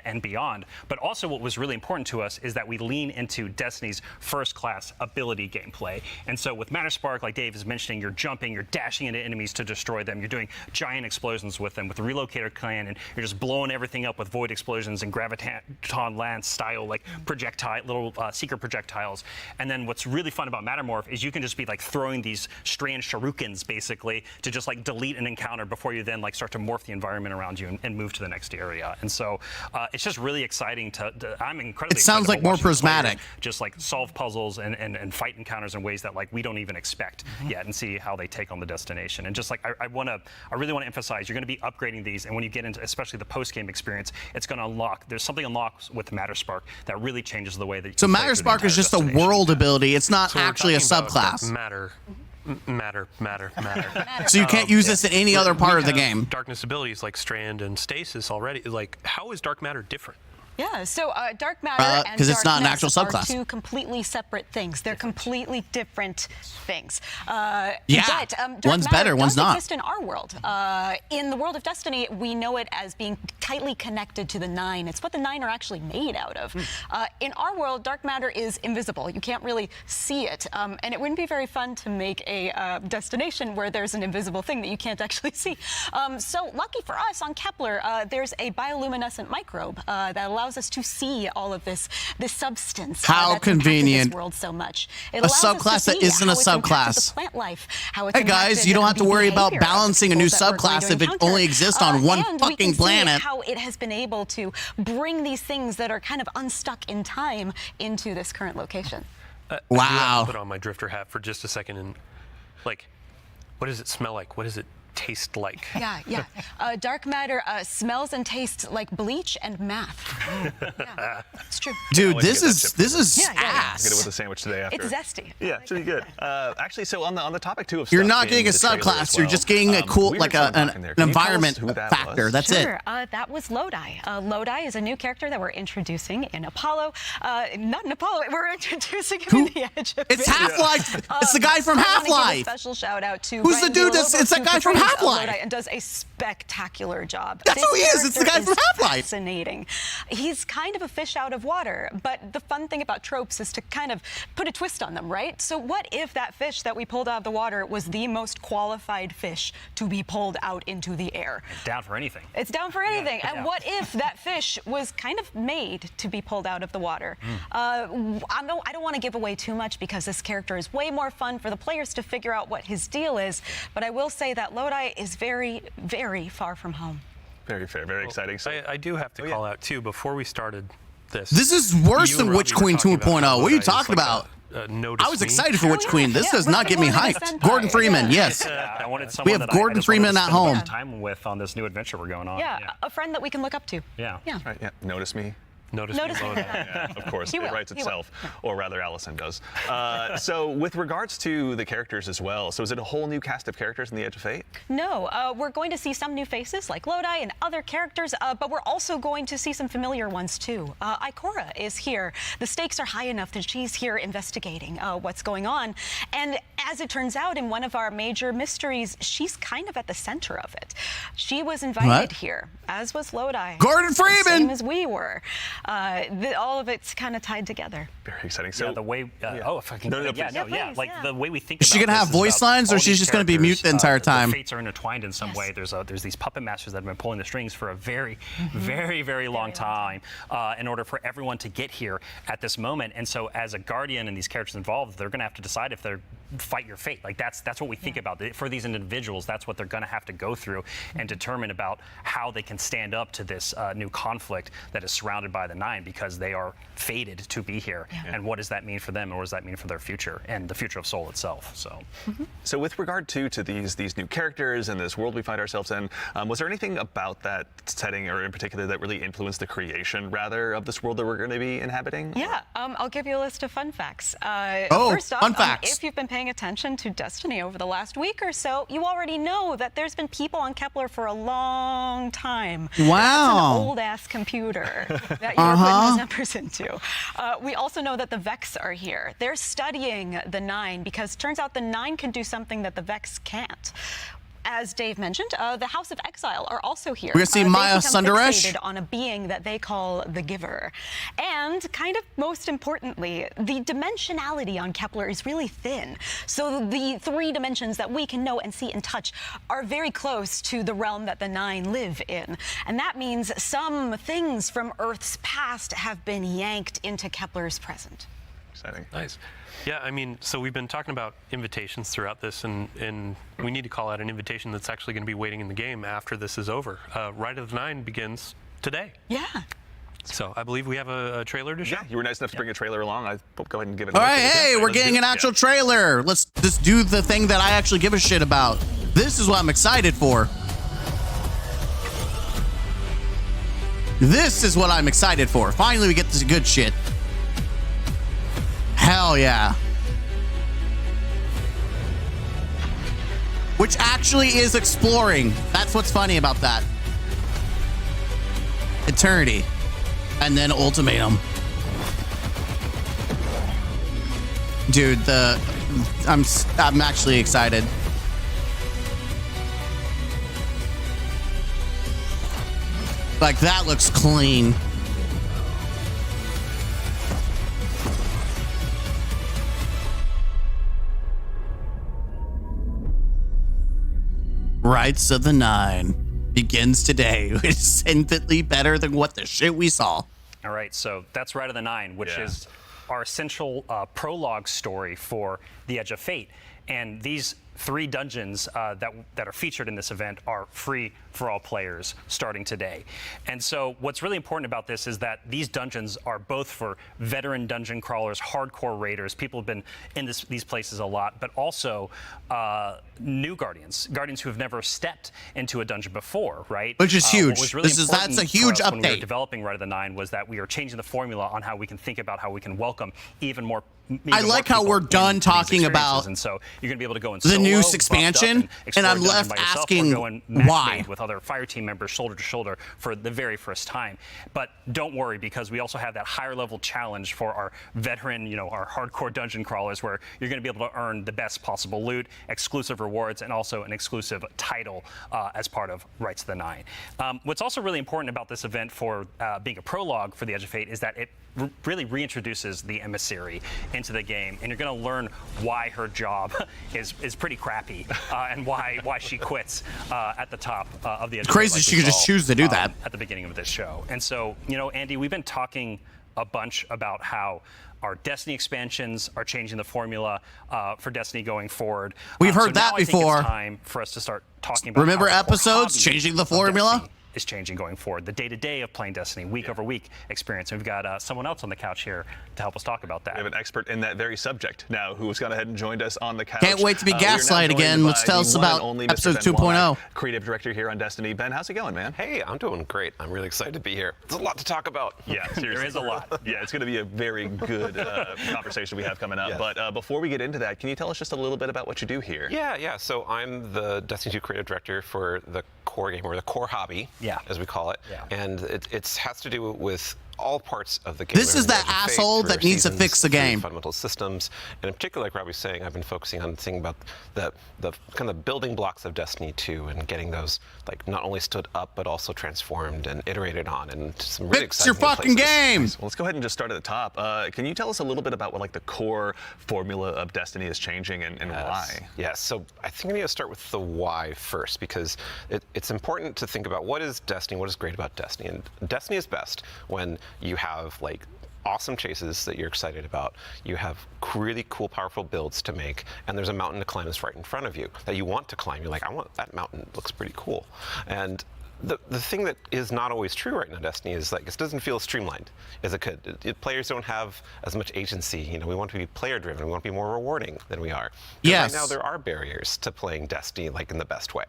Speaker 5: and beyond. But also what was really important to us is that we lean into Destiny's first-class ability gameplay. And so with Matter Spark, like Dave is mentioning, you're jumping, you're dashing into enemies to destroy them. You're doing giant explosions with them. With the Relocator Cannon, you're just blowing everything up with void explosions and graviton lance style little secret projectiles. And then what's really fun about Mattermorph is you can just be throwing these strange shurikens basically to just delete an encounter before you then start to morph the environment around you and move to the next area. And so it's just really exciting I'm incredibly.
Speaker 1: It sounds like more prismatic.
Speaker 5: Just solve puzzles and fight encounters in ways that we don't even expect yet, and see how they take on the destination. And just I really want to emphasize, you're going to be upgrading these, and when you get into especially the post-game experience, it's going to unlock. There's something unlocks with Matter Spark that really changes the way that.
Speaker 1: So Matter Spark is just a world ability. It's not actually a subclass.
Speaker 7: Matter.
Speaker 1: So you can't use this in any other part of the game.
Speaker 7: Darkness abilities like Strand and Stasis already. How is dark matter different?
Speaker 6: Yeah, so dark matter and
Speaker 1: because it's not an actual
Speaker 6: darkness
Speaker 1: subclass.
Speaker 6: are two completely separate things. They're completely different things.
Speaker 1: Yeah,
Speaker 6: but, dark
Speaker 1: one's better,
Speaker 6: matter
Speaker 1: one's
Speaker 6: does
Speaker 1: not.
Speaker 6: exist in our world. In the world of Destiny, we know it as being tightly connected to the Nine. It's what the Nine are actually made out of. In our world, dark matter is invisible. You can't really see it, and it wouldn't be very fun to make a destination where there's an invisible thing that you can't actually see. So lucky for us, on Kepler, there's a bioluminescent microbe that allows us to see all of this substance.
Speaker 1: How
Speaker 6: that's
Speaker 1: convenient.
Speaker 6: This world so much. It
Speaker 1: A
Speaker 6: allows us
Speaker 1: subclass
Speaker 6: to
Speaker 1: that
Speaker 6: see
Speaker 1: isn't a
Speaker 6: how it's impacted
Speaker 1: subclass.
Speaker 6: the plant life, how it's
Speaker 1: Hey guys,
Speaker 6: impacted
Speaker 1: you don't have to
Speaker 6: the
Speaker 1: worry about
Speaker 6: behavior of the
Speaker 1: balancing a new
Speaker 6: peoples that we're going
Speaker 1: subclass
Speaker 6: to
Speaker 1: if it
Speaker 6: encounter.
Speaker 1: only exists on one
Speaker 6: and we
Speaker 1: fucking
Speaker 6: can see
Speaker 1: planet.
Speaker 6: how it has been able to bring these things that are kind of unstuck in time into this current location.
Speaker 1: Wow.
Speaker 7: I'll put on my drifter hat for just a second and what does it smell like? What does it taste like?
Speaker 6: Yeah. Dark matter smells and tastes like bleach and math. Yeah, it's true.
Speaker 1: Dude,
Speaker 4: Wait to
Speaker 1: this
Speaker 4: get
Speaker 1: is
Speaker 4: that chip.
Speaker 1: this is
Speaker 6: Yeah, yeah.
Speaker 1: ass.
Speaker 4: Get it with a sandwich today after.
Speaker 6: It's zesty.
Speaker 4: Yeah, should be good. Actually, so on the topic too of
Speaker 1: You're
Speaker 4: stuff
Speaker 1: not
Speaker 4: in
Speaker 1: getting a
Speaker 4: the trailer
Speaker 1: subclass.
Speaker 4: as
Speaker 1: You're
Speaker 4: well,
Speaker 1: just getting a cool,
Speaker 4: we
Speaker 1: like
Speaker 4: heard someone
Speaker 1: an
Speaker 4: talking there. Can you tell us
Speaker 1: environment
Speaker 4: who that
Speaker 1: factor.
Speaker 4: was?
Speaker 1: That's it.
Speaker 6: Sure, that was Lodi. Lodi is a new character that we're introducing in Apollo. Not in Apollo, we're introducing him in the Edge of
Speaker 1: It's
Speaker 6: Fate.
Speaker 1: Half-Life. It's the guy from
Speaker 6: I wanna give a
Speaker 1: Half-Life.
Speaker 6: special shout out to
Speaker 1: Who's the
Speaker 6: Brian
Speaker 1: dude that's-
Speaker 6: Villalobos,
Speaker 1: it's that
Speaker 6: who
Speaker 1: guy from
Speaker 6: portrays
Speaker 1: Half-Life.
Speaker 6: Lodi and does a spectacular job.
Speaker 1: That's
Speaker 6: This
Speaker 1: who he is. It's the guy
Speaker 6: character
Speaker 1: from Half-Life.
Speaker 6: Fascinating. He's kind of a fish out of water, but the fun thing about tropes is to kind of put a twist on them, right? So what if that fish that we pulled out of the water was the most qualified fish to be pulled out into the air?
Speaker 5: Down for anything.
Speaker 6: It's down for anything.
Speaker 5: Yeah.
Speaker 6: And what if that fish was kind of made to be pulled out of the water? I don't want to give away too much because this character is way more fun for the players to figure out what his deal is. But I will say that Lodi is very, very far from home.
Speaker 4: Very fair, very exciting. So,
Speaker 7: I do have to call out too, before we started this.
Speaker 1: This is worse
Speaker 7: you
Speaker 1: than
Speaker 7: and
Speaker 1: Witch
Speaker 7: Robbie were
Speaker 1: Queen
Speaker 7: talking about
Speaker 1: 2.0.
Speaker 7: how
Speaker 1: What are you
Speaker 7: Lodi is
Speaker 1: talking
Speaker 7: like
Speaker 1: about?
Speaker 7: notice
Speaker 1: I was
Speaker 7: me.
Speaker 1: excited for Witch
Speaker 6: yeah.
Speaker 1: Queen. This
Speaker 6: Yeah,
Speaker 1: does not
Speaker 6: Robbie
Speaker 1: get me
Speaker 6: wanted a
Speaker 1: hyped.
Speaker 6: senpai.
Speaker 1: Gordon Freeman,
Speaker 6: Yeah.
Speaker 1: yes.
Speaker 5: I wanted someone
Speaker 1: have
Speaker 5: that
Speaker 1: Gordon
Speaker 5: I just wanted
Speaker 1: Freeman
Speaker 5: to
Speaker 1: at
Speaker 5: spend a lot
Speaker 1: home.
Speaker 5: of time with on this new adventure we're going on.
Speaker 6: Yeah, a friend that we can look up to.
Speaker 5: Yeah.
Speaker 4: right, yeah. Notice me.
Speaker 7: Notice
Speaker 6: Notice
Speaker 7: me.
Speaker 6: me.
Speaker 7: Lodi.
Speaker 4: Yeah, of course,
Speaker 6: He
Speaker 4: it
Speaker 6: will.
Speaker 4: writes
Speaker 6: He will.
Speaker 4: itself, or rather, Allison does. So, with regards to the characters as well, so is it a whole new cast of characters in the Edge of Fate?
Speaker 6: No, we're going to see some new faces like Lodi and other characters, but we're also going to see some familiar ones too. Ikora is here. The stakes are high enough that she's here investigating what's going on. And as it turns out, in one of our major mysteries, she's kind of at the center of it. She was invited
Speaker 1: What?
Speaker 6: here, as was Lodi.
Speaker 1: Gordon Freeman!
Speaker 6: Same as we were. All of it's kind of tied together.
Speaker 4: Very exciting. So,
Speaker 5: Yeah, the way. Oh, if I can.
Speaker 4: No,
Speaker 5: yeah,
Speaker 4: please.
Speaker 5: no,
Speaker 6: Yeah,
Speaker 5: yeah.
Speaker 6: please,
Speaker 5: Like
Speaker 6: yeah.
Speaker 5: the way we think.
Speaker 1: Is she
Speaker 5: about
Speaker 1: gonna have
Speaker 5: this is
Speaker 1: voice
Speaker 5: about
Speaker 1: lines, or
Speaker 5: all
Speaker 1: she's
Speaker 5: these
Speaker 1: just gonna be
Speaker 5: characters,
Speaker 1: mute the entire time?
Speaker 5: The fates are intertwined in some
Speaker 6: Yes.
Speaker 5: way. There's these puppet masters that have been pulling the strings for a very, very long time in order for everyone to get here at this moment. And so, as a guardian and these characters involved, they're gonna have to decide if they're fight your fate. Like that's what we think about for these individuals. That's what they're gonna have to go through and determine about how they can stand up to this new conflict that is surrounded by the Nine, because they are fated to be here. And what does that mean for them, and what does that mean for their future and the future of Soul itself? So,
Speaker 4: So with regard to these new characters and this world we find ourselves in, was there anything about that setting, or in particular, that really influenced the creation, rather, of this world that we're going to be inhabiting?
Speaker 6: Yeah, I'll give you a list of fun facts.
Speaker 1: Oh,
Speaker 6: first off,
Speaker 1: fun facts.
Speaker 6: If you've been paying attention to Destiny over the last week or so, you already know that there's been people on Kepler for a long time.
Speaker 1: Wow.
Speaker 6: That's an old-ass computer that you're putting those numbers into. We also know that the Vex are here. They're studying the Nine because turns out the Nine can do something that the Vex can't. As Dave mentioned, the House of Exile are also here.
Speaker 1: We're gonna see
Speaker 6: They've
Speaker 1: Maya
Speaker 6: become
Speaker 1: Sundaresh?
Speaker 6: fixated on a being that they call the Giver. And kind of most importantly, the dimensionality on Kepler is really thin. So the 3 dimensions that we can know and see and touch are very close to the realm that the Nine live in. And that means some things from Earth's past have been yanked into Kepler's present.
Speaker 4: Exciting.
Speaker 7: Nice. Yeah, I mean, so we've been talking about invitations throughout this, and we need to call out an invitation that's actually going to be waiting in the game after this is over. Rite of the Nine begins today.
Speaker 6: Yeah.
Speaker 7: So I believe we have a trailer to show.
Speaker 4: Yeah, you were nice enough to bring a trailer along. I'll go ahead and give it.
Speaker 1: All right, hey, we're getting an actual trailer. Let's just do the thing that I actually give a shit about. This is what I'm excited for. This is what I'm excited for. Finally, we get this good shit. Hell yeah. Which actually is exploring. That's what's funny about that. Eternity. And then Ultimatum. Dude, I'm actually excited. Like, that looks clean. Rites of the Nine begins today, which is infinitely better than what the shit we saw.
Speaker 5: all right. So that's Rite of the Nine, which is our essential prologue story for the Edge of Fate. And these 3 dungeons that are featured in this event are free for all players starting today. And so what's really important about this is that these dungeons are both for veteran dungeon crawlers, hardcore raiders, people who've been in these places a lot, but also new guardians who have never stepped into a dungeon before, right?
Speaker 1: Which is huge.
Speaker 5: What was really
Speaker 1: That's a
Speaker 5: important
Speaker 1: huge
Speaker 5: for us when we were
Speaker 1: update.
Speaker 5: developing Rite of the Nine was that we are changing the formula on how we can think about how we can welcome even more.
Speaker 1: I like how we're done talking about
Speaker 5: and so you're going to be able to go in
Speaker 1: the new
Speaker 5: solo,
Speaker 1: expansion, and I'm left asking why.
Speaker 5: With other fire team members shoulder to shoulder for the very first time. But don't worry, because we also have that higher level challenge for our veteran, our hardcore dungeon crawlers, where you're going to be able to earn the best possible loot, exclusive rewards, and also an exclusive title as part of Rites of the Nine. What's also really important about this event for being a prologue for the Edge of Fate is that it really reintroduces the emissary into the game, and you're going to learn why her job is pretty crappy and why she quits at the top of the Edge of Fate.
Speaker 1: Crazy
Speaker 5: like
Speaker 1: she
Speaker 5: we
Speaker 1: could just
Speaker 5: saw,
Speaker 1: choose to do that
Speaker 5: at the beginning of this show. And so, Andy, we've been talking a bunch about how our Destiny expansions are changing the formula for Destiny going forward.
Speaker 1: We've heard
Speaker 5: so
Speaker 1: that
Speaker 5: now
Speaker 1: before.
Speaker 5: I think it's time for us to start talking about
Speaker 1: Remember
Speaker 5: how the core
Speaker 1: episodes
Speaker 5: hobby
Speaker 1: changing the
Speaker 5: of
Speaker 1: formula?
Speaker 5: Destiny is changing going forward. The day-to-day of playing Destiny, week over week experience. And we've got someone else on the couch here to help us talk about that.
Speaker 4: We have an expert in that very subject now who's gone ahead and joined us on the couch.
Speaker 1: Can't wait to be
Speaker 4: We are now
Speaker 1: gaslight
Speaker 4: joined
Speaker 1: again.
Speaker 4: by
Speaker 1: Let's tell
Speaker 4: the
Speaker 1: us
Speaker 4: one and
Speaker 1: about
Speaker 4: only
Speaker 1: episode
Speaker 4: Mr. Ben
Speaker 1: 2.0.
Speaker 4: Womack, creative director here on Destiny. Ben, how's it going, man?
Speaker 10: Hey, I'm doing great. I'm really excited to be here. There's a lot to talk about.
Speaker 4: Yeah, seriously.
Speaker 5: There is a lot.
Speaker 4: Yeah, it's going to be a very good conversation we have coming up.
Speaker 10: Yes.
Speaker 4: But before we get into that, can you tell us just a little bit about what you do here?
Speaker 10: Yeah. So I'm the Destiny 2 creative director for the core game, or the core hobby, as we call it.
Speaker 5: Yeah.
Speaker 10: And it has to do with all parts of the game.
Speaker 1: This is that asshole that needs to fix the game.
Speaker 10: Fundamental systems, and in particular, like Robbie's saying, I've been focusing on thinking about the kind of building blocks of Destiny 2 and getting those like not only stood up but also transformed and iterated on, and some really
Speaker 1: Fix
Speaker 10: exciting
Speaker 1: your fucking
Speaker 10: places.
Speaker 1: game.
Speaker 4: Well, let's go ahead and just start at the top. Can you tell us a little bit about what like the core formula of Destiny is changing and why?
Speaker 10: Yes. So I think we need to start with the why first, because it's important to think about what is Destiny, what is great about Destiny. And Destiny is best when you have like awesome chases that you're excited about, you have really cool, powerful builds to make, and there's a mountain to climb that's right in front of you that you want to climb. You're like, I want that mountain, it looks pretty cool. And the thing that is not always true right now in Destiny is like it doesn't feel streamlined as it could. Players don't have as much agency. We want to be player driven. We want to be more rewarding than we are.
Speaker 1: Yes.
Speaker 10: Right now there are barriers to playing Destiny like in the best way.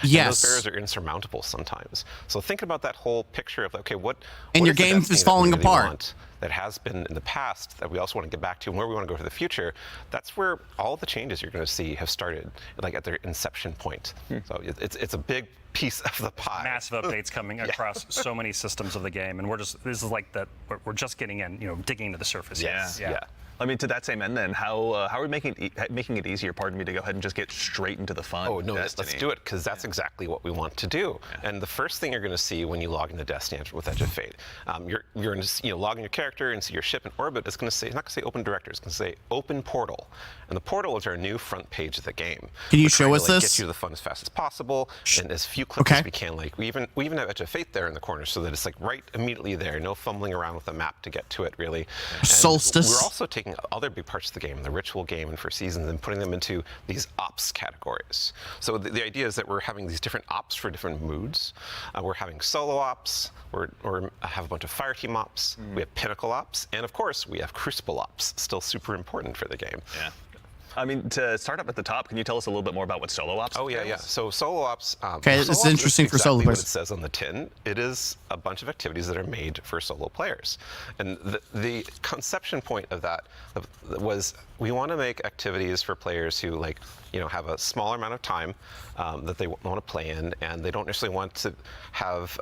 Speaker 1: Yes.
Speaker 10: And those barriers are insurmountable sometimes. So think about that whole picture of okay, what
Speaker 1: And your
Speaker 10: is the
Speaker 1: game
Speaker 10: Destiny
Speaker 1: is
Speaker 10: that we
Speaker 1: falling
Speaker 10: really
Speaker 1: apart.
Speaker 10: want that has been in the past that we also want to get back to, and where we want to go for the future. That's where all the changes you're going to see have started, like at their inception point. So it's a big piece of the pie.
Speaker 5: Massive updates coming across so many systems of the game, and this is like that. We're just getting in, digging into the surface.
Speaker 10: Yeah.
Speaker 4: I mean, to that same end, then, how are we making it easier? Pardon me, to go ahead and just get straight into the fun.
Speaker 10: Oh no,
Speaker 4: of Destiny.
Speaker 10: let's do it, because that's exactly what we want to do. Yeah. And the first thing you're going to see when you log into Destiny with Edge of Fate, you're going to log in your character and see your ship in orbit. It's going to say, it's not going to say Open Director. It's going to say Open Portal, and the portal is our new front page of the game.
Speaker 1: Can you
Speaker 10: We're
Speaker 1: show
Speaker 10: trying
Speaker 1: us
Speaker 10: to,
Speaker 1: this?
Speaker 10: Get you to the fun as fast as possible, and as few clicks as we can. Like we even have Edge of Fate there in the corner, so that it's like right immediately there. No fumbling around with the map to get to it, really. And
Speaker 1: Solstice.
Speaker 10: We're also taking other big parts of the game, the ritual game and for seasons, and putting them into these ops categories. So the idea is that we're having these different ops for different moods. We're having solo ops, we have a bunch of fire team ops, we have pinnacle ops, and of course we have crucible ops, still super important for the game.
Speaker 4: Yeah. I mean, to start up at the top, can you tell us a little bit more about what solo ops?
Speaker 10: Oh yeah. So solo ops.
Speaker 1: Okay,
Speaker 10: solo
Speaker 1: it's
Speaker 10: ops
Speaker 1: interesting
Speaker 10: is
Speaker 1: for solo
Speaker 10: exactly
Speaker 1: players.
Speaker 10: What it says on the tin. It is a bunch of activities that are made for solo players, and the conception point of that was we want to make activities for players who have a smaller amount of time that they want to play in, and they don't necessarily want to have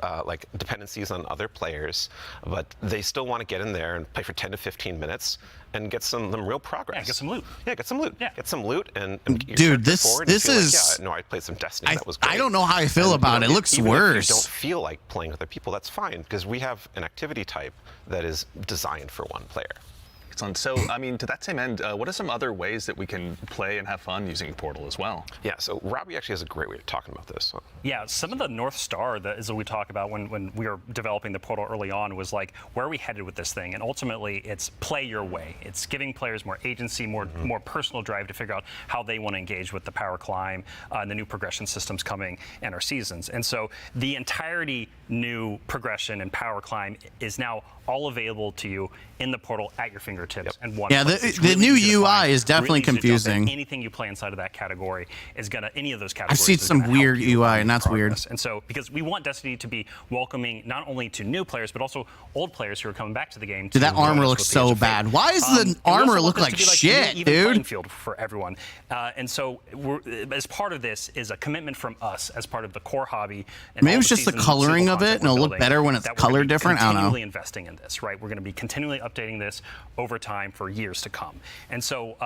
Speaker 10: dependencies on other players, but they still want to get in there and play for 10 to 15 minutes and get some real progress.
Speaker 5: Yeah, get some loot.
Speaker 10: Yeah, get some loot.
Speaker 5: Yeah.
Speaker 10: Get some loot and
Speaker 1: Dude, this is.
Speaker 10: I played some Destiny. That was great.
Speaker 1: I don't know how I feel about it. It looks
Speaker 10: even
Speaker 1: worse.
Speaker 10: If you don't feel like playing with other people, that's fine, because we have an activity type that is designed for one player.
Speaker 4: Excellent. So, I mean, to that same end, what are some other ways that we can play and have fun using Portal as well?
Speaker 10: Yeah, so Robbie actually has a great way of talking about this.
Speaker 5: Yeah, some of the North Star that is what we talk about when we were developing the Portal early on was like, where are we headed with this thing? And ultimately, it's play your way. It's giving players more agency, more personal drive to figure out how they want to engage with the power climb and the new progression systems coming and our seasons. And so the entirety new progression and power climb is now all available to you in the Portal at your fingertips. And one
Speaker 1: Yeah,
Speaker 5: place. It's
Speaker 1: the
Speaker 5: really
Speaker 1: new
Speaker 5: easy to
Speaker 1: UI
Speaker 5: find,
Speaker 1: is definitely
Speaker 5: really easy to jump in.
Speaker 1: confusing.
Speaker 5: Anything you play inside of that category is gonna, any of those
Speaker 1: I've
Speaker 5: categories.
Speaker 1: seen
Speaker 5: is
Speaker 1: some
Speaker 5: gonna help
Speaker 1: weird
Speaker 5: you
Speaker 1: UI,
Speaker 5: in
Speaker 1: and that's weird.
Speaker 5: progress. And so, because we want Destiny to be welcoming not only to new players, but also old players who are coming back to the game.
Speaker 1: Dude, that
Speaker 5: to join
Speaker 1: armor
Speaker 5: us
Speaker 1: looks
Speaker 5: with the Age
Speaker 1: so
Speaker 5: of Fate.
Speaker 1: bad. Why does the
Speaker 5: And we also
Speaker 1: armor
Speaker 5: want
Speaker 1: look
Speaker 5: this
Speaker 1: like
Speaker 5: to be
Speaker 1: shit,
Speaker 5: an even
Speaker 1: dude?
Speaker 5: playing field for everyone. And so, as part of this is a commitment from us as part of the core hobby. And
Speaker 1: Maybe
Speaker 5: all
Speaker 1: it's just the
Speaker 5: season
Speaker 1: coloring
Speaker 5: single
Speaker 1: of it,
Speaker 5: content
Speaker 1: and it'll
Speaker 5: we're
Speaker 1: look
Speaker 5: building,
Speaker 1: better when it's
Speaker 5: that we're gonna
Speaker 1: colored
Speaker 5: be
Speaker 1: different. I don't know.
Speaker 5: continually investing in this, right? We're going to be continually updating this over time for years to come. And so,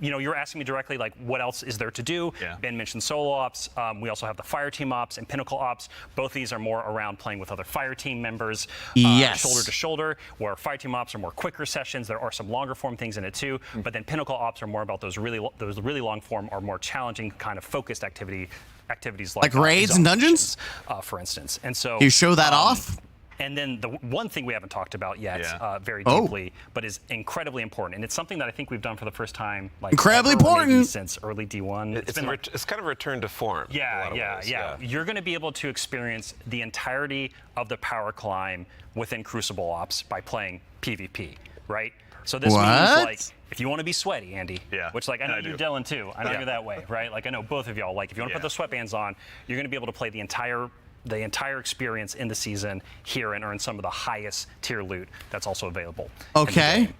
Speaker 5: you know, you're asking me directly, like, what else is there to do?
Speaker 4: Yeah.
Speaker 5: Ben mentioned solo ops. We also have the fire team ops and pinnacle ops. Both these are more around playing with other fire team members,
Speaker 1: Yes.
Speaker 5: shoulder to shoulder, where fire team ops are more quicker sessions. There are some longer form things in it too, but then pinnacle ops are more about those really long form or more challenging kind of focused activities like
Speaker 1: raids and dungeons,
Speaker 5: for instance. And so
Speaker 1: Can you show that off?
Speaker 5: And then the one thing we haven't talked about yet,
Speaker 4: Yeah.
Speaker 5: very
Speaker 1: Oh.
Speaker 5: deeply, but is incredibly important, and it's something that I think we've done for the first time, like
Speaker 1: Incredibly
Speaker 5: ever, or maybe
Speaker 1: important.
Speaker 5: since early D1.
Speaker 10: It's kind of a return to form. in a
Speaker 5: Yeah,
Speaker 10: lot of
Speaker 5: yeah,
Speaker 10: ways,
Speaker 5: yeah. You're going to be able to experience the entirety of the power climb within Crucible Ops by playing PvP, right? So this means,
Speaker 1: What?
Speaker 5: like, if you want to be sweaty, Andy,
Speaker 4: Yeah,
Speaker 5: which, like, I know
Speaker 4: I
Speaker 5: you,
Speaker 4: do.
Speaker 5: Dylan, too. I know you're that way, right? Like, I know both of y'all. Like, if you want to put
Speaker 4: Yeah.
Speaker 5: the sweatbands on, you're going to be able to play the entire experience in the season here and earn some of the highest tier loot that's also available. in the
Speaker 1: Okay.
Speaker 5: game.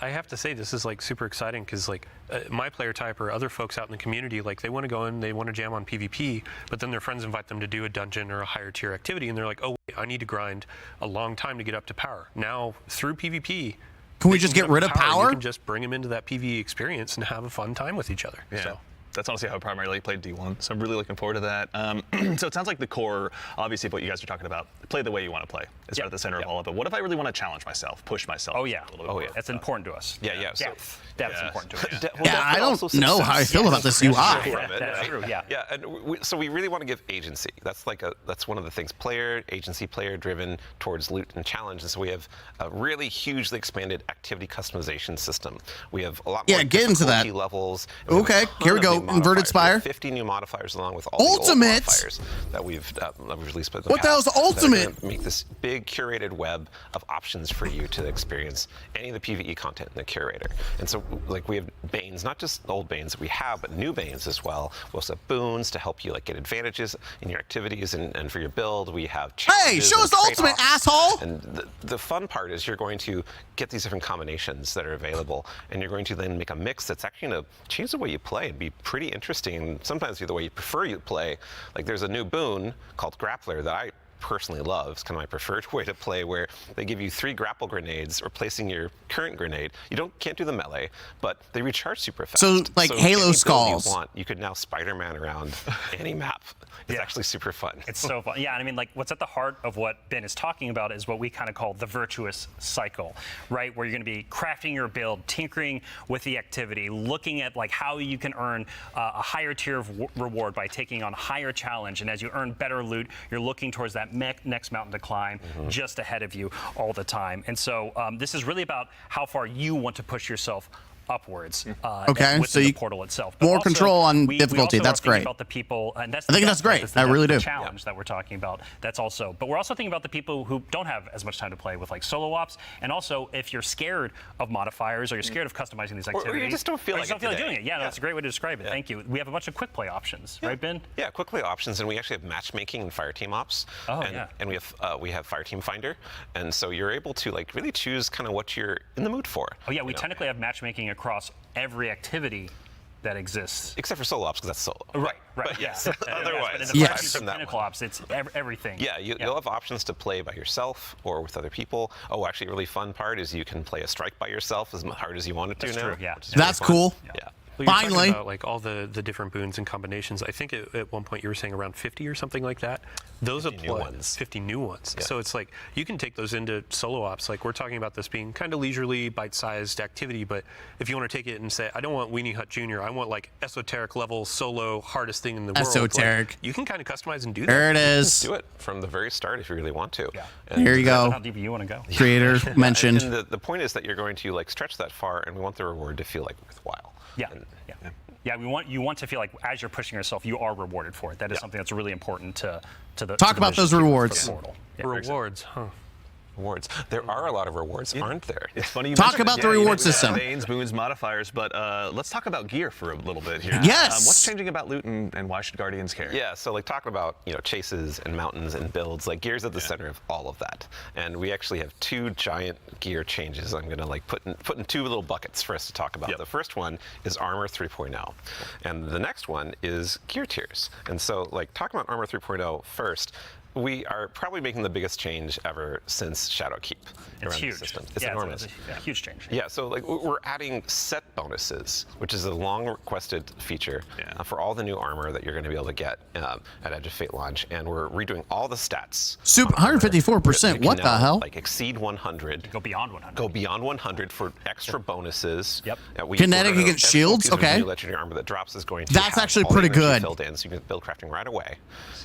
Speaker 7: I have to say this is like super exciting because like my player type or other folks out in the community, like they want to go in, they want to jam on PvP, but then their friends invite them to do a dungeon or a higher tier activity, and they're like, oh, wait, I need to grind a long time to get up to power. Now through PvP,
Speaker 1: Can we
Speaker 7: they
Speaker 1: just
Speaker 7: get
Speaker 1: get
Speaker 7: up
Speaker 1: rid
Speaker 7: to
Speaker 1: of
Speaker 7: power, and
Speaker 1: power?
Speaker 7: You can just bring them into that PvE experience and have a fun time with each other.
Speaker 4: Yeah.
Speaker 7: So.
Speaker 4: That's honestly how I primarily played D1, so I'm really looking forward to that. So it sounds like the core, obviously, of what you guys are talking about, play the way you want to play. It's at the center of all of it. What if I really want to challenge myself, push myself?
Speaker 5: Oh, yeah.
Speaker 4: A little bit more?
Speaker 5: That's important to us.
Speaker 10: Yeah. So,
Speaker 5: Depth's important to us.
Speaker 1: Yeah, I don't know how I feel about this UI.
Speaker 5: That's true, yeah.
Speaker 10: Yeah, and so we really want to give agency. That's one of the things. Player agency, player driven towards loot and challenge. And so we have a really hugely expanded activity customization system. We have a lot more
Speaker 1: Yeah, get into that.
Speaker 10: difficulty levels. And we have a
Speaker 1: Okay,
Speaker 10: ton
Speaker 1: here we
Speaker 10: of
Speaker 1: go.
Speaker 10: new
Speaker 1: Inverted
Speaker 10: modifiers. We have
Speaker 1: Spire.
Speaker 10: 50 new modifiers along with all the
Speaker 1: Ultimate.
Speaker 10: old modifiers that we've released. But
Speaker 1: What the hell's Ultimate?
Speaker 10: Make this big curated web of options for you to experience any of the PvE content in the curator. And so, like, we have Banes, not just old Banes that we have, but new Banes as well. We also have boons to help you like get advantages in your activities and for your build. We have
Speaker 1: Hey,
Speaker 10: challenges
Speaker 1: show us
Speaker 10: and
Speaker 1: the ultimate,
Speaker 10: trade-offs.
Speaker 1: asshole!
Speaker 10: And the fun part is you're going to get these different combinations that are available, and you're going to then make a mix that's actually going to change the way you play and be pretty interesting, and sometimes be the way you prefer you play. Like, there's a new boon called Grappler that I personally love. It's kind of my preferred way to play, where they give you 3 grapple grenades replacing your current grenade. You can't do the melee, but they recharge super fast.
Speaker 1: So, like Halo
Speaker 10: any build
Speaker 1: Skulls.
Speaker 10: you could now Spider-Man around any map. It's actually super fun.
Speaker 5: It's so fun. Yeah, and I mean, like, what's at the heart of what Ben is talking about is what we kind of call the virtuous cycle, right? Where you're going to be crafting your build, tinkering with the activity, looking at like how you can earn a higher tier of reward by taking on higher challenge. And as you earn better loot, you're looking towards that next mountain to climb just ahead of you all the time. And so this is really about how far you want to push yourself upwards.
Speaker 1: Okay,
Speaker 5: within
Speaker 1: so
Speaker 5: the
Speaker 1: you-
Speaker 5: portal itself.
Speaker 1: more
Speaker 5: also,
Speaker 1: control on
Speaker 5: we
Speaker 1: difficulty,
Speaker 5: also
Speaker 1: that's
Speaker 5: are thinking
Speaker 1: great.
Speaker 5: About the people, and that's
Speaker 1: I think
Speaker 5: the
Speaker 1: that's
Speaker 5: depth, right?
Speaker 1: great.
Speaker 5: That's the
Speaker 1: I
Speaker 5: depth
Speaker 1: really
Speaker 5: of the
Speaker 1: do.
Speaker 5: challenge that we're talking about. That's also, but we're also thinking about the people who don't have as much time to play with like solo ops, and also if you're scared of modifiers or you're scared of customizing these
Speaker 10: Or
Speaker 5: activities,
Speaker 10: you just don't feel
Speaker 5: or
Speaker 10: like
Speaker 5: you just
Speaker 10: it
Speaker 5: don't feel like
Speaker 10: today.
Speaker 5: doing it. Yeah, that's a great way to describe it. Thank you. We have a bunch of quick play options, right, Ben?
Speaker 10: Yeah, quick play options, and we actually have matchmaking and fire team ops.
Speaker 5: Oh,
Speaker 10: and,
Speaker 5: yeah.
Speaker 10: And we have fire team finder, and so you're able to like really choose kind of what you're in the mood for.
Speaker 5: Oh yeah, we
Speaker 10: you know?
Speaker 5: technically have matchmaking across every activity that exists.
Speaker 10: Except for solo ops, because that's solo.
Speaker 5: Right.
Speaker 10: But yes,
Speaker 5: But in
Speaker 10: otherwise,
Speaker 5: the
Speaker 1: Yes.
Speaker 5: fire team
Speaker 10: from that
Speaker 5: pinnacle
Speaker 10: one.
Speaker 5: ops, it's everything.
Speaker 10: Yeah, you'll have options to play by yourself or with other people. Oh, actually, a really fun part is you can play a strike by yourself as hard as you want it to
Speaker 5: That's
Speaker 10: now.
Speaker 5: true, yeah.
Speaker 10: which is
Speaker 1: That's
Speaker 10: really fun.
Speaker 1: cool.
Speaker 10: Yeah.
Speaker 7: Well, you're
Speaker 1: Finally.
Speaker 7: talking about like all the different boons and combinations. I think at one point you were saying around 50 or something like that. Those
Speaker 10: 50 new ones.
Speaker 7: 50 new ones.
Speaker 10: Yeah.
Speaker 7: So it's like you can take those into solo ops. Like we're talking about this being kind of leisurely, bite-sized activity, but if you want to take it and say, I don't want Weenie Hut Jr., I want like esoteric level solo hardest thing in the world.
Speaker 1: Esoteric.
Speaker 7: Like, you can kind of customize and do that.
Speaker 1: There it is.
Speaker 10: Do it from the very start if you really want to.
Speaker 5: Yeah.
Speaker 10: And
Speaker 1: Here you go.
Speaker 5: How deep you want to go?
Speaker 1: Creator mentioned.
Speaker 10: And the point is that you're going to like stretch that far, and we want the reward to feel like worthwhile.
Speaker 5: Yeah.
Speaker 10: And-
Speaker 5: Yeah, you want to feel like as you're pushing yourself, you are rewarded for it. That is something that's really important to the
Speaker 1: Talk
Speaker 5: to the
Speaker 1: about those
Speaker 5: vision
Speaker 1: rewards.
Speaker 5: for the portal. Yeah.
Speaker 7: Rewards, huh?
Speaker 10: Rewards. There are a lot of rewards, aren't there?
Speaker 4: It's funny you
Speaker 1: Talk
Speaker 4: mentioned
Speaker 1: about
Speaker 4: it.
Speaker 1: the
Speaker 4: Yeah,
Speaker 1: reward
Speaker 4: we've got
Speaker 1: system.
Speaker 4: Veins, boons, modifiers, but let's talk about gear for a little bit here.
Speaker 1: Yes.
Speaker 4: What's changing about loot and why should Guardians care?
Speaker 10: Yeah, so like talking about chases and mountains and builds, like gear's at the center of all of that, and we actually have two giant gear changes. I'm gonna like put in two little buckets for us to talk about.
Speaker 4: Yep.
Speaker 10: The first one is Armor 3.0, and the next one is gear tiers. And so like talking about Armor 3.0 first. We are probably making the biggest change ever since Shadowkeep
Speaker 5: It's
Speaker 10: around
Speaker 5: huge.
Speaker 10: the system. It's
Speaker 5: Yeah,
Speaker 10: enormous.
Speaker 5: It's a huge change.
Speaker 10: Yeah, so like we're adding set bonuses, which is a long requested feature for all the new armor that you're going to be able to get at Edge of Fate launch, and we're redoing all the stats.
Speaker 1: Super
Speaker 10: on armor.
Speaker 1: 154%.
Speaker 10: You can
Speaker 1: What the
Speaker 10: now,
Speaker 1: hell?
Speaker 10: Like exceed 100.
Speaker 5: Go beyond 100.
Speaker 10: Go beyond 100 for extra bonuses.
Speaker 5: Yep.
Speaker 1: Kinetic
Speaker 10: we're gonna-
Speaker 1: against
Speaker 10: every
Speaker 1: shields?
Speaker 10: piece of
Speaker 1: Okay.
Speaker 10: new legendary armor that drops is going to
Speaker 1: That's
Speaker 10: have
Speaker 1: actually
Speaker 10: all the
Speaker 1: pretty
Speaker 10: energy
Speaker 1: good.
Speaker 10: filled in, so you can build crafting right away.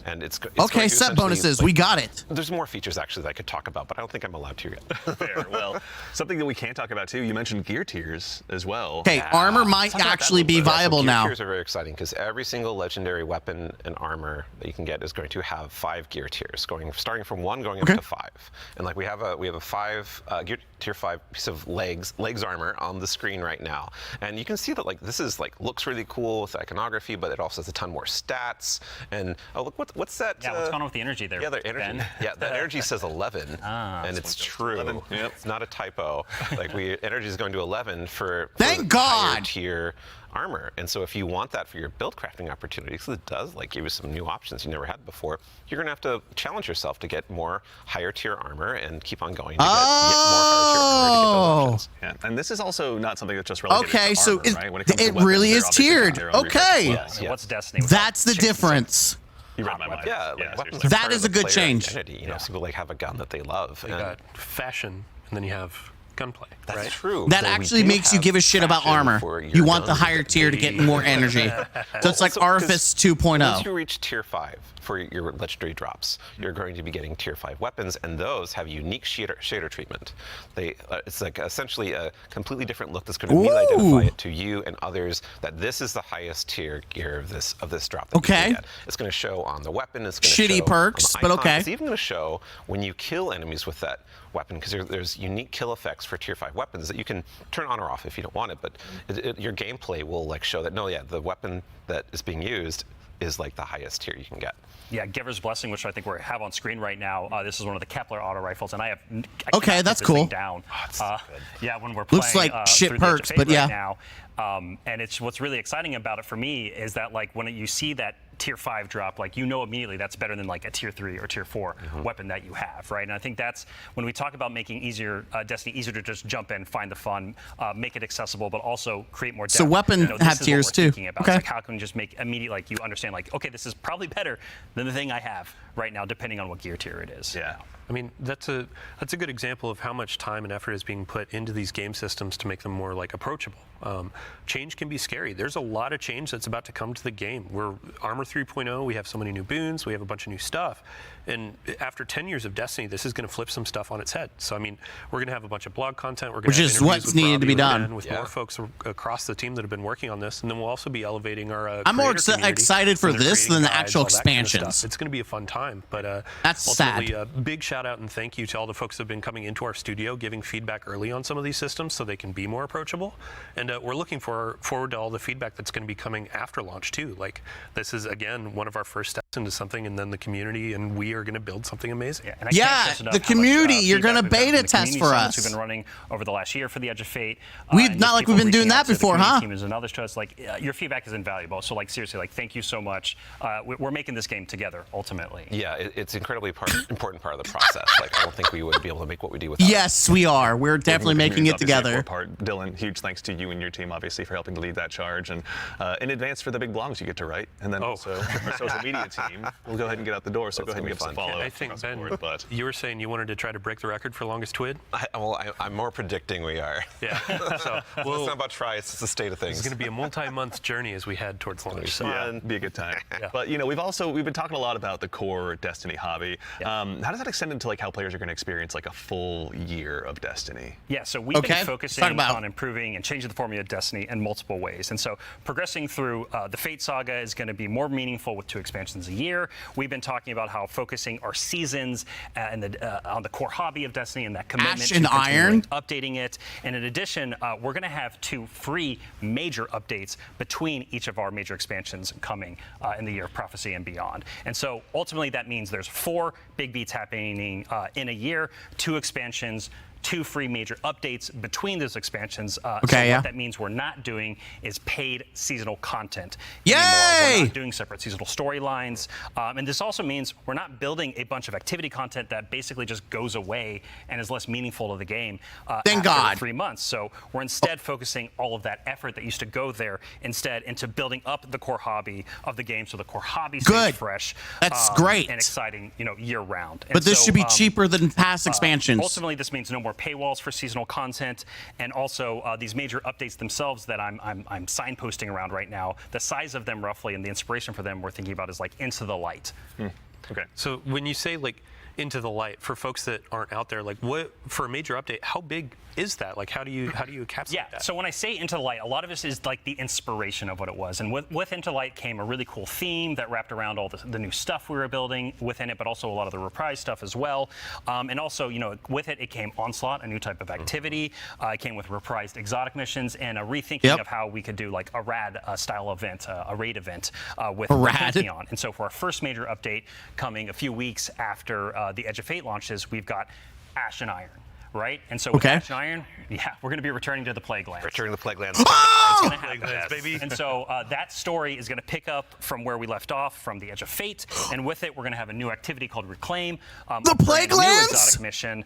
Speaker 10: And it's
Speaker 1: Okay,
Speaker 10: going to
Speaker 1: set
Speaker 10: essentially,
Speaker 1: bonuses.
Speaker 10: like,
Speaker 1: We got it.
Speaker 10: There's more features actually that I could talk about, but I don't think I'm allowed to yet.
Speaker 4: Fair. Well, something that we can talk about too. You mentioned gear tiers as well.
Speaker 1: Okay, armor might
Speaker 10: Talk about that
Speaker 1: actually
Speaker 10: a
Speaker 1: be
Speaker 10: little bit.
Speaker 1: viable
Speaker 10: Gear
Speaker 1: now.
Speaker 10: tiers are very exciting because every single legendary weapon and armor that you can get is going to have 5 gear tiers, starting from 1 going up to 5. And like we have a 5 gear tier 5 piece of legs armor on the screen right now, and you can see that like this is like looks really cool with iconography, but it also has a ton more stats. And oh look, what's that?
Speaker 5: Yeah, what's going on with the energy there?
Speaker 10: Yeah, the energy.
Speaker 5: Ben?
Speaker 10: Yeah, that energy says 11, and it's true.
Speaker 4: 11. Yep.
Speaker 10: It's not a typo. Like energy is going to 11 for
Speaker 1: Thank
Speaker 10: the higher
Speaker 1: God!
Speaker 10: tier armor. And so if you want that for your build crafting opportunities, it does like give you some new options you never had before. You're gonna have to challenge yourself to get more higher tier armor and keep on going to get more higher tier armor to get those options.
Speaker 4: Yeah, and this is also not something that's just relegated
Speaker 1: Okay,
Speaker 4: to
Speaker 1: so
Speaker 4: armor, right? When
Speaker 1: it
Speaker 4: comes to weapons,
Speaker 1: really
Speaker 4: they're
Speaker 1: is
Speaker 4: obviously got
Speaker 1: tiered.
Speaker 4: their own
Speaker 1: Okay.
Speaker 4: restrictions.
Speaker 5: I mean, what's Destiny? without
Speaker 1: That's the
Speaker 5: changing
Speaker 1: difference.
Speaker 4: You read my mind.
Speaker 10: Yeah, like
Speaker 4: seriously.
Speaker 10: weapons are
Speaker 1: That
Speaker 10: part
Speaker 1: is
Speaker 10: of
Speaker 1: a
Speaker 10: the
Speaker 1: good
Speaker 10: player
Speaker 1: change.
Speaker 10: identity. You know, some people like have a gun that they love.
Speaker 7: You got fashion, and then you have gunplay.
Speaker 10: That's
Speaker 7: right?
Speaker 10: true.
Speaker 1: That
Speaker 10: though we
Speaker 1: actually
Speaker 10: do
Speaker 1: makes you
Speaker 10: have
Speaker 1: give a shit about
Speaker 10: fashion
Speaker 1: armor.
Speaker 10: for your
Speaker 1: You want the
Speaker 10: guns
Speaker 1: higher
Speaker 10: that
Speaker 1: tier to get
Speaker 10: maybe-
Speaker 1: more energy. So it's like
Speaker 10: Also, 'cause
Speaker 1: Artifice 2.0.
Speaker 10: Once you reach tier 5 for your legendary drops, you're going to be getting tier 5 weapons, and those have unique shader treatment. It's like essentially a completely different look that's going to
Speaker 1: Ooh.
Speaker 10: identify it to you and others that this is the highest tier gear of this drop. That you
Speaker 1: Okay.
Speaker 10: can get. It's going to show on the weapon. It's going to
Speaker 1: Shitty
Speaker 10: show
Speaker 1: perks,
Speaker 10: on the
Speaker 1: but
Speaker 10: icon.
Speaker 1: okay.
Speaker 10: It's even going to show when you kill enemies with that weapon, because there's unique kill effects for tier 5 weapons that you can turn on or off if you don't want it, but your gameplay will like show that the weapon that is being used is like the highest tier you can get.
Speaker 5: Yeah, Giver's Blessing, which I think we have on screen right now. This is one of the Kepler auto rifles, and I
Speaker 1: Okay,
Speaker 5: cannot
Speaker 1: that's
Speaker 5: put this thing
Speaker 1: cool.
Speaker 5: down. Yeah, when we're
Speaker 1: Looks
Speaker 5: playing,
Speaker 1: like shit
Speaker 5: through the Edge of
Speaker 1: perks,
Speaker 5: Fate
Speaker 1: but yeah.
Speaker 5: right now. And it's what's really exciting about it for me is that like when you see that tier 5 drop, like you know immediately that's better than like a tier 3 or tier 4 weapon that you have, right? And I think that's when we talk about making Destiny easier to just jump in, find the fun, make it accessible, but also create more depth.
Speaker 1: So weapon
Speaker 5: You know, this
Speaker 1: have
Speaker 5: is what
Speaker 1: tiers
Speaker 5: we're
Speaker 1: too.
Speaker 5: thinking about.
Speaker 1: Okay.
Speaker 5: It's like how can we just make immediate, like you understand, like okay, this is probably better than the thing I have right now, depending on what gear tier it is.
Speaker 4: Yeah.
Speaker 7: I mean, that's a good example of how much time and effort is being put into these game systems to make them more like approachable. Change can be scary. There's a lot of change that's about to come to the game. We're Armor 3.0. We have so many new boons. We have a bunch of new stuff. And after 10 years of Destiny, this is going to flip some stuff on its head. So I mean, we're going to have a bunch of blog content. We're going
Speaker 1: Which
Speaker 7: to have
Speaker 1: is
Speaker 7: interviews
Speaker 1: what's
Speaker 7: with
Speaker 1: needed to be
Speaker 7: Robbie, with
Speaker 1: done.
Speaker 7: Ben, with more folks across the team that have been working on this, and then we'll also be elevating our.
Speaker 1: I'm more
Speaker 7: creator community,
Speaker 1: excited for
Speaker 7: where they're
Speaker 1: this
Speaker 7: creating
Speaker 1: than the
Speaker 7: guides,
Speaker 1: actual
Speaker 7: all that kind of
Speaker 1: expansions.
Speaker 7: stuff. It's going to be a fun time, but
Speaker 1: That's
Speaker 7: ultimately,
Speaker 1: sad.
Speaker 7: a big shout out and thank you to all the folks that have been coming into our studio, giving feedback early on some of these systems so they can be more approachable. And we're looking forward to all the feedback that's going to be coming after launch too. Like this is again one of our first steps into something, and then the community and we are going to build something amazing.
Speaker 5: And I can't stress enough
Speaker 1: the
Speaker 5: how much,
Speaker 1: community, you're
Speaker 5: feedback
Speaker 1: gonna
Speaker 5: we've gotten
Speaker 1: beta
Speaker 5: from the
Speaker 1: test
Speaker 5: community
Speaker 1: for
Speaker 5: summits
Speaker 1: us.
Speaker 5: We've been running over the last year for the Edge of Fate.
Speaker 1: We've
Speaker 5: and
Speaker 1: not
Speaker 5: just
Speaker 1: like we've
Speaker 5: people
Speaker 1: been doing
Speaker 5: reaching out
Speaker 1: that
Speaker 5: to the
Speaker 1: before,
Speaker 5: community
Speaker 1: huh?
Speaker 5: Team and others to us, like your feedback is invaluable. So like seriously, like thank you so much. We're making this game together ultimately.
Speaker 10: Yeah, it's incredibly important part of the process. process. Like, I don't think we would be able to make what we do without it.
Speaker 1: Yes, we are. We're definitely making it together.
Speaker 4: Part. Dylan, huge thanks to you and your team, obviously, for helping to lead that charge. And in advance for the big blogs you get to write. And then also our social media team will go ahead and get out the door. So go ahead and give us a follow.
Speaker 7: I think, Ben, you were saying you wanted to try to break the record for longest twid?
Speaker 10: I'm more predicting we are.
Speaker 7: Yeah. So
Speaker 10: it's not about try, it's the state of things.
Speaker 7: It's going to be a multi-month journey as we head towards launch.
Speaker 10: So.
Speaker 4: Yeah, be a good time. But we've been talking a lot about the core Destiny hobby. How does that extend into like how players are going to experience like a full year of Destiny?
Speaker 5: Yeah, so we've been focusing on improving and changing the formula of Destiny in multiple ways. And so progressing through the Fate Saga is going to be more meaningful with 2 expansions a year. We've been talking about how focusing our seasons and on the core hobby of Destiny and that commitment
Speaker 1: Ash
Speaker 5: to
Speaker 1: and Iron,
Speaker 5: updating it. And in addition, we're going to have 2 free major updates between each of our major expansions coming in the year of Prophecy and beyond. And so ultimately that means there's 4 big beats happening in a year, 2 expansions, 2 free major updates between those expansions. So what that means we're not doing is paid seasonal content anymore. We're not doing separate seasonal storylines. And this also means we're not building a bunch of activity content that basically just goes away and is less meaningful to the game after 3 months. So we're instead focusing all of that effort that used to go there instead into building up the core hobby of the game so the core hobby stays fresh.
Speaker 1: That's great.
Speaker 5: And exciting, year round.
Speaker 1: But this should be cheaper than past expansions.
Speaker 5: Ultimately, this means no more paywalls for seasonal content, and also these major updates themselves that I'm signposting around right now. The size of them roughly and the inspiration for them we're thinking about is like Into the Light.
Speaker 7: Okay. So when you say like Into the Light, for folks that aren't out there, like what for a major update, how big is that? Like how do you encapsulate that?
Speaker 5: So when I say Into the Light, a lot of this is like the inspiration of what it was. And with Into the Light came a really cool theme that wrapped around all the new stuff we were building within it, but also a lot of the reprise stuff as well. And also, with it came Onslaught, a new type of activity. It came with reprised exotic missions and a rethinking of how we could do like a rad style event, a raid event with Pantheon. And so for our first major update coming a few weeks after the Edge of Fate launches, we've got Ash and Iron. Right? And so with Ash and Iron, we're going to be returning to the Plague Lands.
Speaker 10: Returning to the Plague Lands.
Speaker 5: It's going to happen, baby. And so that story is going to pick up from where we left off, from the Edge of Fate. And with it, we're going to have a new activity called Reclaim.
Speaker 1: The Plague Lands?
Speaker 5: New exotic mission.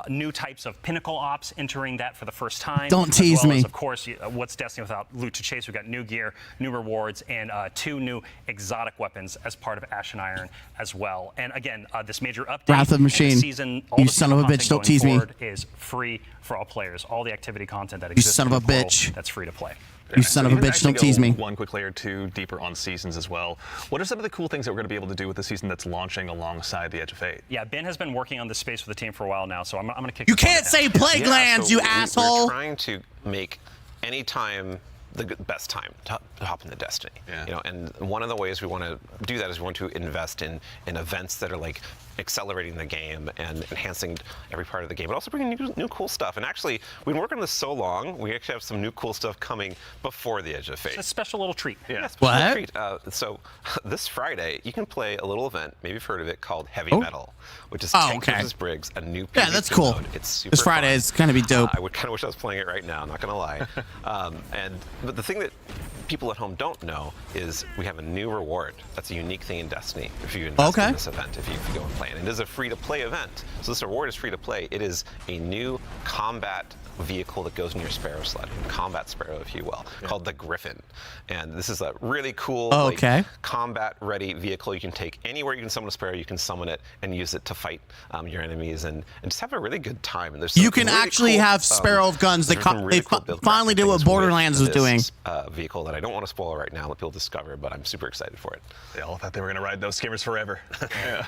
Speaker 5: New types of pinnacle ops entering that for the first time.
Speaker 1: Don't tease me.
Speaker 5: As, of course, what's Destiny without loot to chase? We've got new gear, new rewards, and 2 new exotic weapons as part of Ash and Iron as well. And again, this major update.
Speaker 1: Wrath of Machine.
Speaker 5: Season,
Speaker 1: you son of a bitch, don't tease me.
Speaker 5: Is free for all players. All the activity content that exists.
Speaker 1: You son of a bitch.
Speaker 5: That's free to play.
Speaker 1: You son of a bitch, don't tease me.
Speaker 4: One quick layer 2 deeper on seasons as well. What are some of the cool things that we're going to be able to do with the season that's launching alongside the Edge of Fate?
Speaker 5: Yeah, Ben has been working on this space with the team for a while now, so I'm going to kick.
Speaker 1: You can't say Plague Lands, you asshole.
Speaker 10: We're trying to make any time the best time to hop into Destiny. And one of the ways we want to do that is we want to invest in events that are like accelerating the game and enhancing every part of the game, but also bringing new cool stuff. And actually, we've been working on this so long, we actually have some new cool stuff coming before the Edge of Fate.
Speaker 5: It's a special little treat.
Speaker 1: What?
Speaker 10: Treat. So this Friday, you can play a little event, maybe you've heard of it, called Heavy Metal, which is Tank vs. Briggs, a new PvP
Speaker 1: that's cool.
Speaker 10: mode. It's super
Speaker 1: This Friday
Speaker 10: fun.
Speaker 1: is going to be dope.
Speaker 10: I would kind of wish I was playing it right now, not going to lie. But the thing that people at home don't know is we have a new reward. That's a unique thing in Destiny if you invest in this event, if you go and play it. And it is a free-to-play event. So this reward is free-to-play. It is a new combat vehicle that goes in your Sparrow sled, combat Sparrow, if you will, called the Griffin. And this is a really cool combat-ready vehicle you can take anywhere you can summon a Sparrow. You can summon it and use it to fight your enemies and just have a really good time. And there's
Speaker 1: you can really actually have Sparrow guns. They finally did what Borderlands was doing.
Speaker 10: Vehicle that I don't want to spoil right now, let people discover, but I'm super excited for it.
Speaker 4: They all thought they were going to ride those skimmers forever.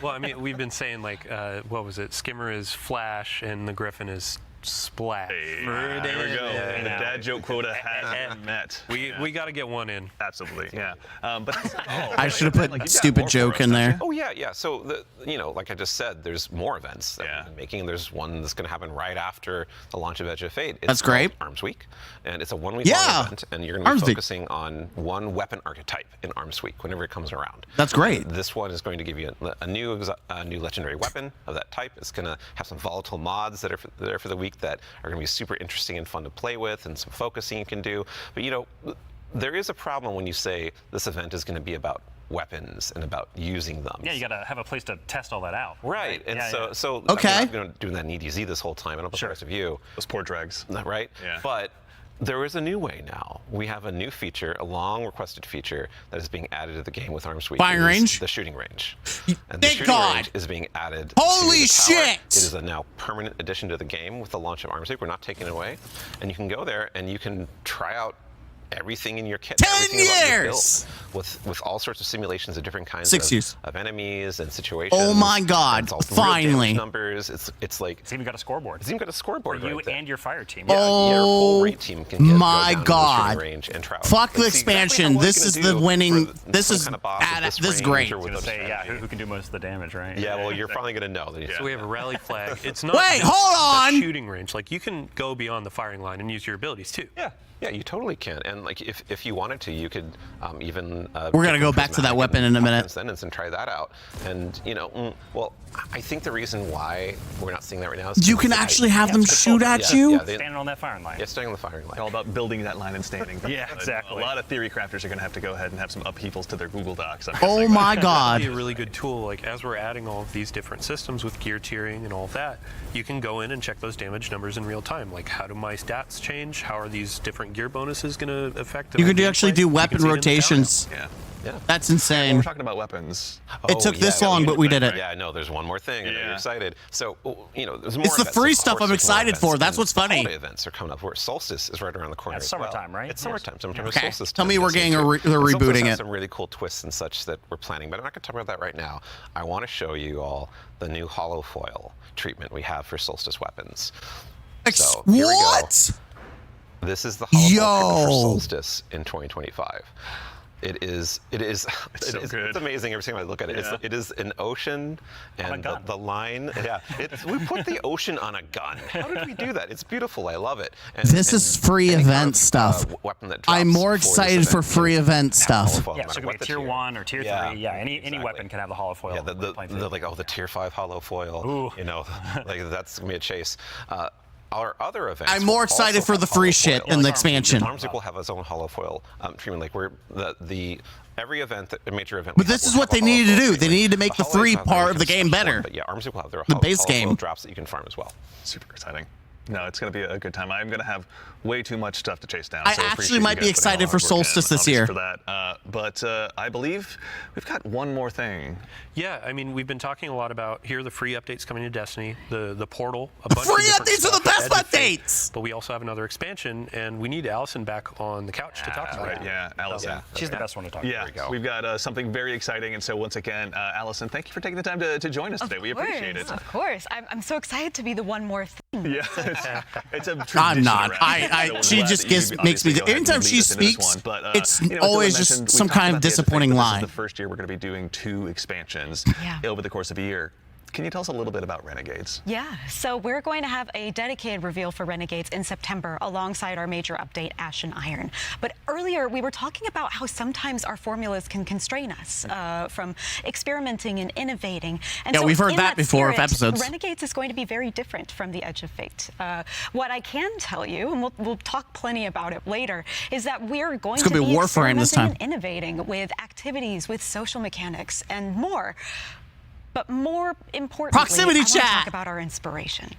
Speaker 7: Well, I mean, we've been saying like, what was it? Skimmer is Flash and the Griffin is Splash.
Speaker 4: Hey, there we go. The dad joke quota has been met.
Speaker 7: We got to get one in.
Speaker 4: Absolutely, yeah. But
Speaker 1: I should have put stupid joke in there.
Speaker 10: Oh yeah. So like I just said, there's more events that we've been making. There's one that's going to happen right after the launch of Edge of Fate.
Speaker 1: That's great.
Speaker 10: Arms Week, and it's a 1 week long event, and you're going to be focusing on one weapon archetype in Arms Week whenever it comes around.
Speaker 1: That's great.
Speaker 10: This one is going to give you a new legendary weapon of that type. It's going to have some volatile mods that are for the week that are going to be super interesting and fun to play with, and some focusing you can do. But there is a problem when you say this event is going to be about weapons and about using them.
Speaker 5: Yeah, you got to have a place to test all that out.
Speaker 10: Right, and
Speaker 5: Yeah,
Speaker 10: so
Speaker 1: Okay.
Speaker 10: I mean, I've been doing that in EDZ this whole time. I don't know about the rest of you.
Speaker 4: Those poor dregs.
Speaker 10: Right?
Speaker 4: Yeah.
Speaker 10: But there is a new way now. We have a new feature, a long requested feature that is being added to the game with Arms Week.
Speaker 1: Firing
Speaker 10: It is
Speaker 1: range?
Speaker 10: The shooting range. And
Speaker 1: Thank
Speaker 10: the shooting
Speaker 1: God.
Speaker 10: range is being added
Speaker 1: Holy
Speaker 10: to the tower.
Speaker 1: shit!
Speaker 10: It is a now permanent addition to the game with the launch of Arms Week. We're not taking it away. And you can go there and you can try out everything in your kit.
Speaker 1: 10
Speaker 10: everything about your
Speaker 1: years!
Speaker 10: build, with all sorts of simulations of different kinds
Speaker 1: 6 years.
Speaker 10: of enemies and situations.
Speaker 1: Oh my God,
Speaker 10: It's all real damage
Speaker 1: finally.
Speaker 10: numbers. It's like
Speaker 5: It's even got a scoreboard.
Speaker 10: it's even got a scoreboard
Speaker 5: For you
Speaker 10: right there.
Speaker 5: and your fire team.
Speaker 10: Yeah, your whole rate team can go
Speaker 1: my
Speaker 10: down to the
Speaker 1: God.
Speaker 10: shooting range and try out.
Speaker 1: Fuck the
Speaker 10: It's exactly
Speaker 1: expansion.
Speaker 10: how we're
Speaker 1: This
Speaker 10: gonna
Speaker 1: is
Speaker 10: do
Speaker 1: the winning.
Speaker 10: for
Speaker 1: This
Speaker 10: some
Speaker 1: is
Speaker 10: kind of boss with
Speaker 1: this is
Speaker 10: range
Speaker 1: great.
Speaker 10: or with
Speaker 5: I was
Speaker 10: a
Speaker 5: gonna say, yeah,
Speaker 10: strategy.
Speaker 5: who can do most of the damage, right?
Speaker 10: Yeah, well, you're finally going to know.
Speaker 7: So we have a rally flag. It's not
Speaker 1: Wait,
Speaker 7: just
Speaker 1: hold
Speaker 7: the
Speaker 1: on.
Speaker 7: shooting range. Like you can go beyond the firing line and use your abilities too.
Speaker 10: Yeah, you totally can. And like, if you wanted to, you could even.
Speaker 1: We're gonna go back to that weapon in a minute.
Speaker 10: Sentence and try that out. And well, I think the reason why we're not seeing that right now is
Speaker 1: You can actually have them shoot at you?
Speaker 10: Yeah,
Speaker 5: Standing on that firing line.
Speaker 10: yeah, staying on the firing line.
Speaker 4: All about building that line and standing.
Speaker 5: Yeah, exactly.
Speaker 4: A lot of theory crafters are going to have to go ahead and have some upheavals to their Google Docs. I'm
Speaker 1: Oh
Speaker 4: guessing.
Speaker 1: my
Speaker 7: That'd
Speaker 1: God.
Speaker 7: be a really good tool. Like as we're adding all of these different systems with gear tiering and all of that, you can go in and check those damage numbers in real time. Like how do my stats change? How are these different gear bonuses going to affect?
Speaker 1: You could
Speaker 7: my
Speaker 1: actually
Speaker 7: gameplay?
Speaker 1: do
Speaker 7: You can
Speaker 1: weapon
Speaker 7: see it in the
Speaker 1: rotations.
Speaker 4: Yeah.
Speaker 10: Yeah.
Speaker 1: That's
Speaker 4: Well,
Speaker 1: insane.
Speaker 4: we're talking about weapons.
Speaker 1: It took this long, but we did it.
Speaker 10: Yeah, I know. There's one more thing. I know
Speaker 4: Yeah.
Speaker 10: you're excited. So, there's more.
Speaker 1: It's the
Speaker 10: events.
Speaker 1: free
Speaker 10: Of
Speaker 1: stuff
Speaker 10: course
Speaker 1: I'm
Speaker 10: there's more
Speaker 1: excited for.
Speaker 10: events,
Speaker 1: That's
Speaker 10: and
Speaker 1: what's funny.
Speaker 10: Holiday events are coming up. Where Solstice is right around the corner.
Speaker 5: That's
Speaker 10: as well.
Speaker 5: summertime, right?
Speaker 10: It's
Speaker 5: Yes.
Speaker 10: summertime. Summertime is
Speaker 1: Okay.
Speaker 10: solstice.
Speaker 1: Tell
Speaker 10: time,
Speaker 1: me we're
Speaker 10: Destiny
Speaker 1: getting
Speaker 10: 2.
Speaker 1: they're
Speaker 10: Solstice
Speaker 1: rebooting
Speaker 10: has
Speaker 1: it.
Speaker 10: some really cool twists and such that we're planning, but I'm not going to talk about that right now. I want to show you all the new hollow foil treatment we have for Solstice weapons. So, here we go.
Speaker 1: What?
Speaker 10: This is the hollow foil treatment for
Speaker 1: Yo.
Speaker 10: Solstice in 2025. It is
Speaker 4: so good.
Speaker 10: it's amazing every time I look at it.
Speaker 4: Yeah.
Speaker 10: It is an ocean and
Speaker 5: gun.
Speaker 10: the line. Yeah, we put the ocean on a gun. How did we do that? It's beautiful. I love it. And,
Speaker 1: This is free
Speaker 10: any kind
Speaker 1: event
Speaker 10: of,
Speaker 1: stuff.
Speaker 10: Weapon that
Speaker 1: I'm
Speaker 10: drops
Speaker 1: more
Speaker 10: for this
Speaker 1: excited for
Speaker 10: event
Speaker 1: free
Speaker 10: can
Speaker 1: event
Speaker 10: have
Speaker 1: stuff.
Speaker 10: hollow foil,
Speaker 5: Yeah,
Speaker 10: no
Speaker 5: so it
Speaker 10: matter
Speaker 5: could
Speaker 10: what
Speaker 5: be
Speaker 10: the
Speaker 5: tier 1 or tier 3. Yeah, any
Speaker 10: exactly.
Speaker 5: weapon can have the hollow foil.
Speaker 10: Yeah, the tier 5 hollow foil.
Speaker 5: Ooh.
Speaker 10: Like that's gonna be a chase. Our other events.
Speaker 1: I'm more
Speaker 10: will
Speaker 1: excited
Speaker 10: also
Speaker 1: for
Speaker 10: have
Speaker 1: the free
Speaker 10: hollow
Speaker 1: shit
Speaker 10: foil.
Speaker 1: in the expansion.
Speaker 10: Arms will have its own hollow foil treatment. Like we're every event, a major event.
Speaker 1: But
Speaker 10: we
Speaker 1: this
Speaker 10: have
Speaker 1: is
Speaker 10: will
Speaker 1: what
Speaker 10: have
Speaker 1: they
Speaker 10: a hollow
Speaker 1: needed to
Speaker 10: foil
Speaker 1: do. They
Speaker 10: treatment.
Speaker 1: needed to make the
Speaker 10: Hollows
Speaker 1: free
Speaker 10: have
Speaker 1: part
Speaker 10: their
Speaker 1: of the game
Speaker 10: special one,
Speaker 1: better.
Speaker 10: But yeah, Arms will have their
Speaker 1: The base
Speaker 10: hollow foil
Speaker 1: game.
Speaker 10: drops that you can farm as well.
Speaker 4: Super exciting. No, it's going to be a good time. I'm going to have way too much stuff to chase down.
Speaker 1: I
Speaker 4: so
Speaker 1: actually
Speaker 4: appreciate
Speaker 1: might
Speaker 4: you
Speaker 1: be
Speaker 4: guys putting
Speaker 1: excited
Speaker 4: all
Speaker 1: for
Speaker 4: the hard work
Speaker 1: Solstice
Speaker 4: in,
Speaker 1: this
Speaker 4: obviously,
Speaker 1: year.
Speaker 4: For that. But I believe we've got one more thing.
Speaker 7: Yeah, I mean, we've been talking a lot about here are the free updates coming to Destiny, the portal, a bunch
Speaker 1: Free
Speaker 7: of different
Speaker 1: updates are the
Speaker 7: stuff,
Speaker 1: best
Speaker 7: Edge of Fate,
Speaker 1: updates!
Speaker 7: But we also have another expansion, and we need Allison back on the couch to talk about
Speaker 4: Right,
Speaker 7: it.
Speaker 4: yeah, Allison.
Speaker 5: She's the best one to talk
Speaker 4: Yeah,
Speaker 5: about.
Speaker 4: we've got something very exciting. And so once again, Allison, thank you for taking the time to join us today. We appreciate it.
Speaker 6: Of course. I'm so excited to be the one more thing.
Speaker 4: Yeah, it's a tradition
Speaker 1: I'm not.
Speaker 4: around.
Speaker 1: She just makes me. Anytime she speaks, it's always just some kind of disappointing
Speaker 4: This
Speaker 1: line.
Speaker 4: is the first year we're going to be doing 2 expansions
Speaker 6: Yeah.
Speaker 4: over the course of a year. Can you tell us a little bit about Renegades?
Speaker 6: Yeah, so we're going to have a dedicated reveal for Renegades in September alongside our major update, Ash and Iron. But earlier, we were talking about how sometimes our formulas can constrain us from experimenting and innovating. And
Speaker 1: Yeah,
Speaker 6: so
Speaker 1: we've heard
Speaker 6: in
Speaker 1: that before of
Speaker 6: spirit,
Speaker 1: episodes.
Speaker 6: Renegades is going to be very different from the Edge of Fate. What I can tell you, and we'll talk plenty about it later, is that we're going
Speaker 1: It's
Speaker 6: to
Speaker 1: gonna
Speaker 6: be
Speaker 1: be Warframe this time.
Speaker 6: experimenting and innovating with activities, with social mechanics, and more. But more importantly,
Speaker 1: Proximity
Speaker 6: I want to
Speaker 1: chat.
Speaker 6: talk about our inspiration.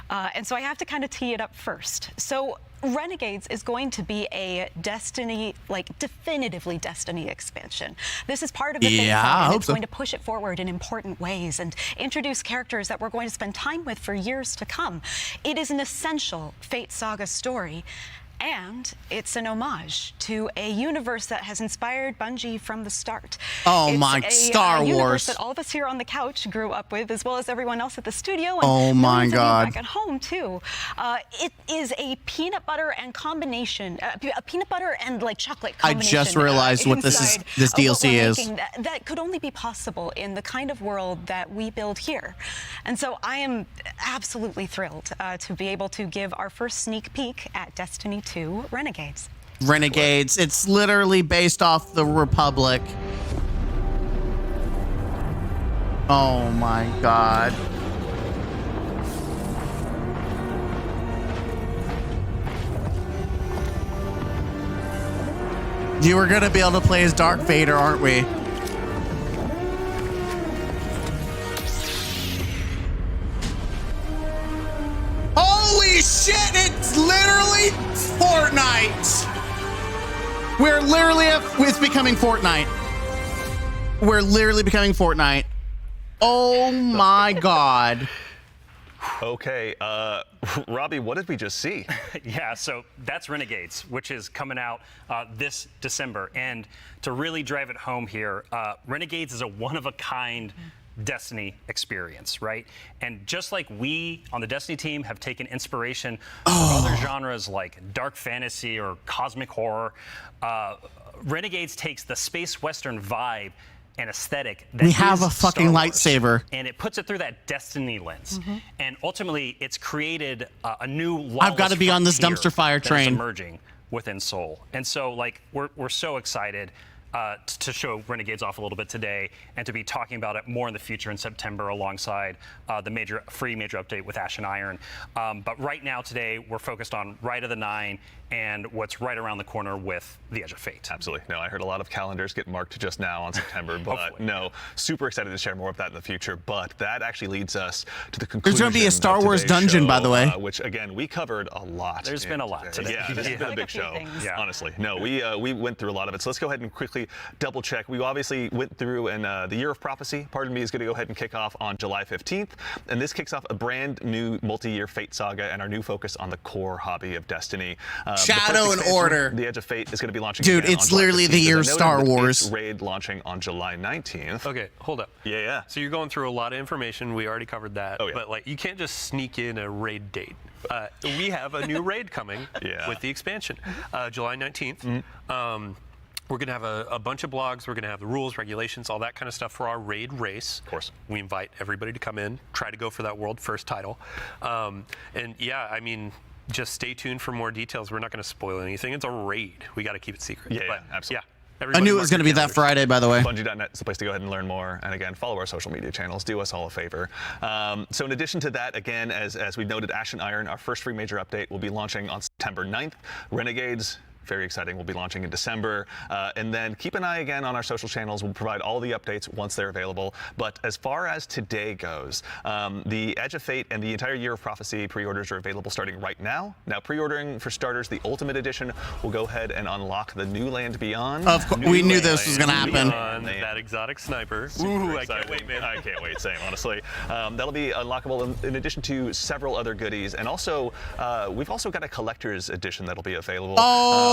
Speaker 6: And so I have to kind of tee it up first. So Renegades is going to be a Destiny, definitively Destiny expansion. This is part of the Fate
Speaker 1: Yeah,
Speaker 6: saga,
Speaker 1: I
Speaker 6: and
Speaker 1: hope
Speaker 6: it's
Speaker 1: so.
Speaker 6: going to push it forward in important ways and introduce characters that we're going to spend time with for years to come. It is an essential Fate saga story. And it's an homage to a universe that has inspired Bungie from the start.
Speaker 1: Oh
Speaker 6: It's
Speaker 1: my,
Speaker 6: a
Speaker 1: Star
Speaker 6: universe
Speaker 1: Wars.
Speaker 6: that all of us here on the couch grew up with, as well as everyone else at the studio. And
Speaker 1: Oh my
Speaker 6: millions of you
Speaker 1: God.
Speaker 6: back at home too. It is a peanut butter and combination, a peanut butter and chocolate
Speaker 1: I
Speaker 6: combination.
Speaker 1: just realized what this
Speaker 6: inside
Speaker 1: this
Speaker 6: of what
Speaker 1: DLC
Speaker 6: we're
Speaker 1: is.
Speaker 6: making that could only be possible in the kind of world that we build here. And so I am absolutely thrilled to be able to give our first sneak peek at Destiny2 Renegades.
Speaker 1: Renegades. It's literally based off the Republic. Oh my God. You were gonna be able to play as Dark Vader, aren't we? Holy shit, it's literally Fortnite. It's becoming Fortnite. We're literally becoming Fortnite. Oh my God.
Speaker 4: Okay, Robbie, what did we just see?
Speaker 5: Yeah, so that's Renegades, which is coming out this December. And to really drive it home here, Renegades is a one-of-a-kind Destiny experience, right? And just like we on the Destiny team have taken inspiration from other genres like dark fantasy or cosmic horror, Renegades takes the space western vibe and aesthetic that
Speaker 1: We have
Speaker 5: is
Speaker 1: a fucking
Speaker 5: Star Wars,
Speaker 1: lightsaber.
Speaker 5: and it puts it through that Destiny lens. And ultimately, it's created a new
Speaker 1: I've got to be on this
Speaker 5: frontier
Speaker 1: dumpster fire
Speaker 5: that is
Speaker 1: train.
Speaker 5: emerging within Seoul. And so, like, we're so excited to show Renegades off a little bit today and to be talking about it more in the future in September alongside the free major update with Ash and Iron. But right now, today, we're focused on Rite of the Nine and what's right around the corner with the Edge of Fate.
Speaker 4: Absolutely. No, I heard a lot of calendars get marked just now on September, but no, super excited to share more of that in the future. But that actually leads us to the conclusion.
Speaker 1: There's going to be a Star
Speaker 4: of
Speaker 1: Wars
Speaker 4: today's
Speaker 1: dungeon,
Speaker 4: show,
Speaker 1: by the way.
Speaker 4: which again we covered a lot.
Speaker 5: There's been a lot today.
Speaker 4: Yeah, this has been a big show.
Speaker 5: Yeah.
Speaker 4: Honestly, no, we went through a lot of it. So let's go ahead and quickly double check. We obviously went through, and the Year of Prophecy, pardon me, is going to go ahead and kick off on July 15th, and this kicks off a brand new multi-year Fate saga and our new focus on the core hobby of Destiny.
Speaker 1: Shadow and Order.
Speaker 4: The Edge of Fate is going to be launching.
Speaker 1: Dude,
Speaker 4: again
Speaker 1: it's
Speaker 4: on July
Speaker 1: literally the
Speaker 4: 15th,
Speaker 1: year
Speaker 4: as
Speaker 1: of
Speaker 4: I
Speaker 1: Star
Speaker 4: noted, with
Speaker 1: Wars.
Speaker 4: its raid launching on July 19th.
Speaker 7: Okay, hold up.
Speaker 4: Yeah.
Speaker 7: So you're going through a lot of information. We already covered that.
Speaker 4: Oh, yeah.
Speaker 7: But like, you can't just sneak in a raid date. We have a new raid coming with the expansion, July 19th. We're going to have a bunch of blogs. We're going to have the rules, regulations, all that kind of stuff for our raid race.
Speaker 4: Of course.
Speaker 7: We invite everybody to come in, try to go for that world first title. And yeah, I mean, just stay tuned for more details. We're not going to spoil anything. It's a raid. We got to keep it secret.
Speaker 4: Yeah, absolutely.
Speaker 7: Yeah.
Speaker 1: I knew it was going to be that Friday, by the way.
Speaker 4: Bungie.net is the place to go ahead and learn more. And again, follow our social media channels. Do us all a favor. So in addition to that, again, as we noted, Ash and Iron, our first free major update, will be launching on September 9th. Renegades, very exciting, will be launching in December. And then keep an eye again on our social channels. We'll provide all the updates once they're available. But as far as today goes, the Edge of Fate and the entire Year of Prophecy pre-orders are available starting right now. Now, pre-ordering for starters, the Ultimate Edition will go ahead and unlock the New Land Beyond.
Speaker 1: Of course, we knew this was going to happen.
Speaker 7: That exotic sniper.
Speaker 4: Ooh,
Speaker 7: I can't wait, man.
Speaker 4: I can't wait, same, honestly. That'll be unlockable in addition to several other goodies. And also, we've also got a collector's edition that'll be available.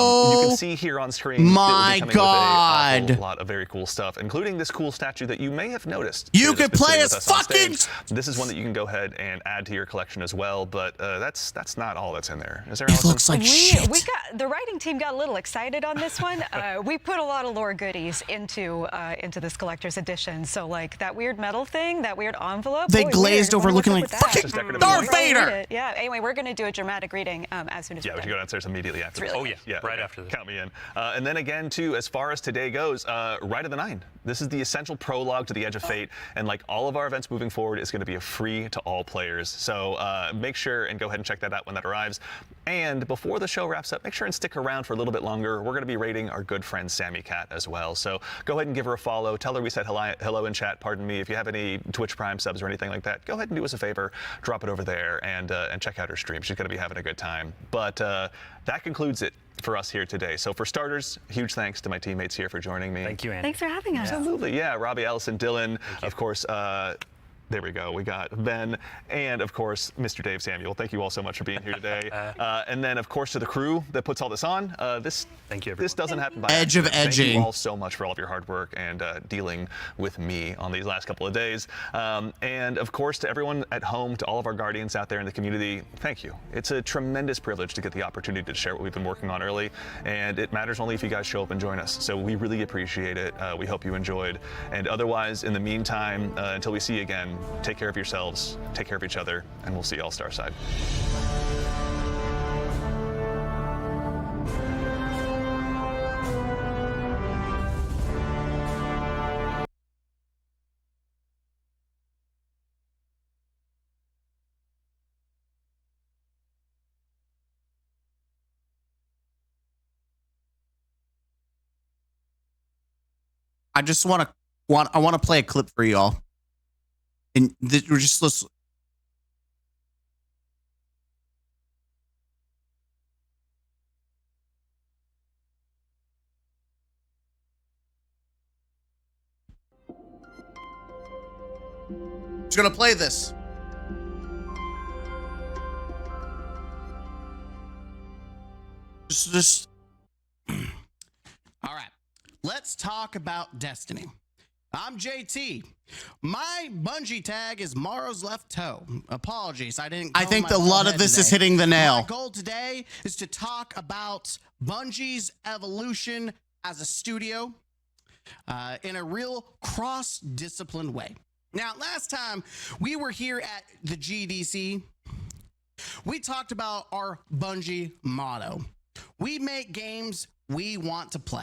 Speaker 4: You can see here on screen.
Speaker 1: My God.
Speaker 4: With a lot of very cool stuff, including this cool statue that you may have noticed.
Speaker 1: You
Speaker 4: that's
Speaker 1: could
Speaker 4: been
Speaker 1: play
Speaker 4: sitting
Speaker 1: as
Speaker 4: with us on
Speaker 1: fucking.
Speaker 4: stage. This is one that you can go ahead and add to your collection as well. But that's not all that's in there. Is there?
Speaker 1: It
Speaker 4: Allison?
Speaker 1: looks like shit.
Speaker 6: The writing team got a little excited on this one. We put a lot of lore goodies into this collector's edition. So like that weird metal thing, that weird envelope.
Speaker 1: They
Speaker 6: boy,
Speaker 1: glazed
Speaker 6: weird.
Speaker 1: over, looking
Speaker 6: Wonder
Speaker 1: like
Speaker 6: what's up with
Speaker 1: fucking
Speaker 6: that.
Speaker 1: Darth Vader.
Speaker 6: Yeah. Anyway, we're going to do a dramatic reading as soon as
Speaker 4: Yeah, we should go downstairs immediately after.
Speaker 6: It's really
Speaker 4: yeah,
Speaker 7: right after this.
Speaker 4: Count me in. And then again, too, as far as today goes, Rite of the Nine. This is the essential prologue to the Edge of Fate, and like all of our events moving forward, is going to be a free to all players. So make sure and go ahead and check that out when that arrives. And before the show wraps up, make sure and stick around for a little bit longer. We're going to be rating our good friend Sammy Cat as well. So go ahead and give her a follow. Tell her we said hello in chat. Pardon me. If you have any Twitch Prime subs or anything like that, go ahead and do us a favor. Drop it over there and check out her stream. She's going to be having a good time. But that concludes it for us here today. So for starters, huge thanks to my teammates here for joining me.
Speaker 5: Thank you, Andy.
Speaker 6: Thanks for having us.
Speaker 4: Absolutely, yeah. Robbie, Allison, Dylan, of course. There we go. We got Ben and, of course, Mr. Dave Samuel. Thank you all so much for being here today. And then, of course, to the crew that puts all this on.
Speaker 5: Thank you, everyone.
Speaker 4: This doesn't happen by
Speaker 1: Edge of
Speaker 4: accident. Thank
Speaker 1: edging.
Speaker 4: you all so much for all of your hard work and dealing with me on these last couple of days. And, of course, to everyone at home, to all of our guardians out there in the community, thank you. It's a tremendous privilege to get the opportunity to share what we've been working on early. And it matters only if you guys show up and join us. So we really appreciate it. We hope you enjoyed. And otherwise, in the meantime, until we see you again, take care of yourselves. Take care of each other, and we'll see you all Starside.
Speaker 1: I just want to play a clip for y'all. And we're just listen. Just gonna play this. Just. All right. Let's talk about Destiny. I'm JT. My Bungie tag is Morrow's left toe. Apologies, I didn't. I think a lot of this is hitting the nail. My goal today is to talk about Bungie's evolution as a studio in a real cross-disciplined way. Now, last time we were here at the GDC, we talked about our Bungie motto. We make games we want to play.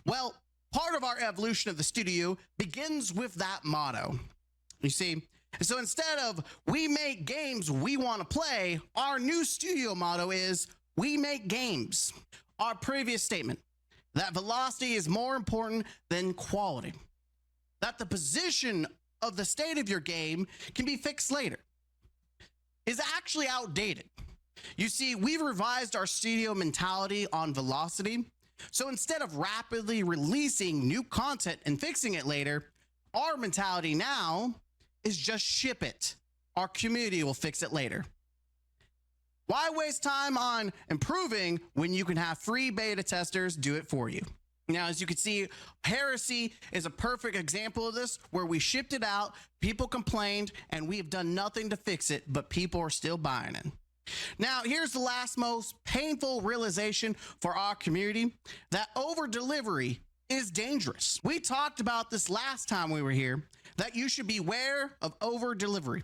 Speaker 1: Well, part of our evolution of the studio begins with that motto. You see, so instead of we make games we want to play, our new studio motto is we make games. Our previous statement that velocity is more important than quality, that the position of the state of your game can be fixed later, is actually outdated. You see, we've revised our studio mentality on velocity. So instead of rapidly releasing new content and fixing it later, our mentality now is just ship it. Our community will fix it later. Why waste time on improving when you can have free beta testers do it for you? Now, as you can see, Heresy is a perfect example of this, where we shipped it out, people complained, and we have done nothing to fix it, but people are still buying it. Now, here's the last most painful realization for our community, that over-delivery is dangerous. We talked about this last time we were here, that you should beware of over-delivery.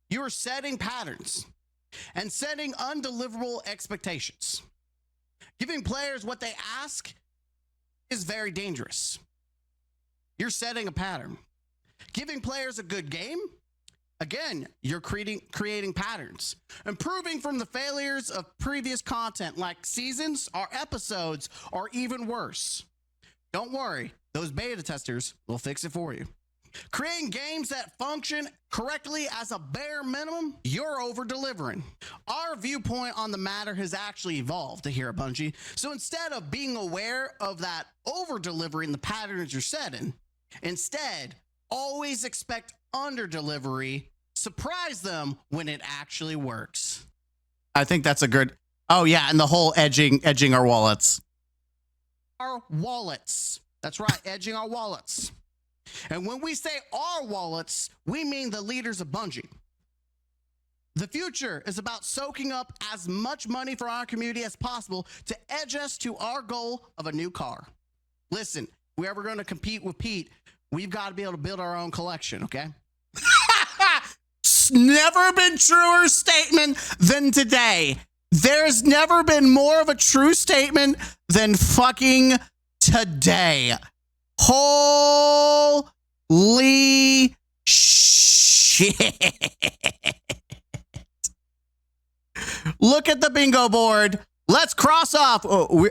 Speaker 1: You are setting patterns and setting undeliverable expectations. Giving players what they ask is very dangerous. You're setting a pattern. Giving players a good game, again, you're creating patterns. Improving from the failures of previous content like seasons or episodes, or even worse. Don't worry, those beta testers will fix it for you. Creating games that function correctly as a bare minimum, you're over-delivering. Our viewpoint on the matter has actually evolved here at Bungie. So instead of being aware of that over-delivering the patterns you're setting, instead, always expect under-delivery. Surprise them when it actually works. I think that's a good... Oh, yeah, and the whole edging our wallets. Our wallets. That's right, edging our wallets. And when we say our wallets, we mean the leaders of Bungie. The future is about soaking up as much money for our community as possible to edge us to our goal of a new car. Listen, if we're ever going to compete with Pete, we've got to be able to build our own collection, okay? Never been truer statement than today. There's never been more of a true statement than fucking today. Holy shit. Look at the bingo board. Let's cross off. Oh,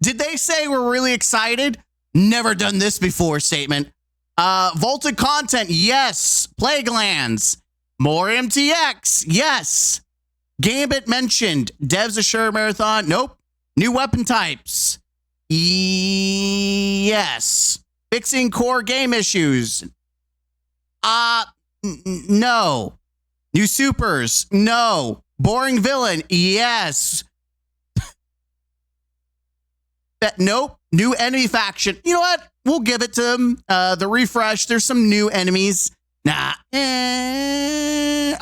Speaker 1: did they say we're really excited? Never done this before statement. Vaulted content. Yes. Plaguelands. More MTX. Yes. Gambit mentioned. Devs Assure Marathon. Nope. New weapon types. Yes. Fixing core game issues. No. New supers. No. Boring villain. Yes. Nope. New enemy faction. You know what? We'll give it to them. The refresh. There's some new enemies. Nah.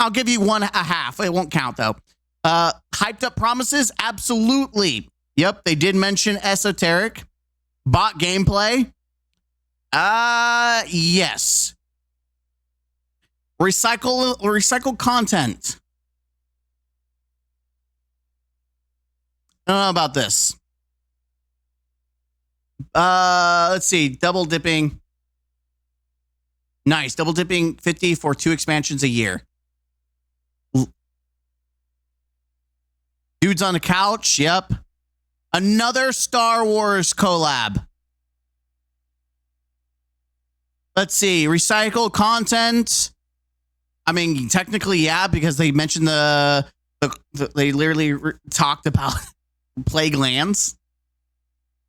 Speaker 1: I'll give you a half. It won't count though. Hyped up promises. Absolutely. Yep. They did mention esoteric. Bot gameplay. Yes. Recycle content. I don't know about this. Let's see. Double dipping. Nice. Double dipping 50 for 2 expansions a year. Dudes on the couch. Yep. Another Star Wars collab. Let's see. Recycled content. I mean, technically, yeah, because they mentioned they literally talked about plague lands.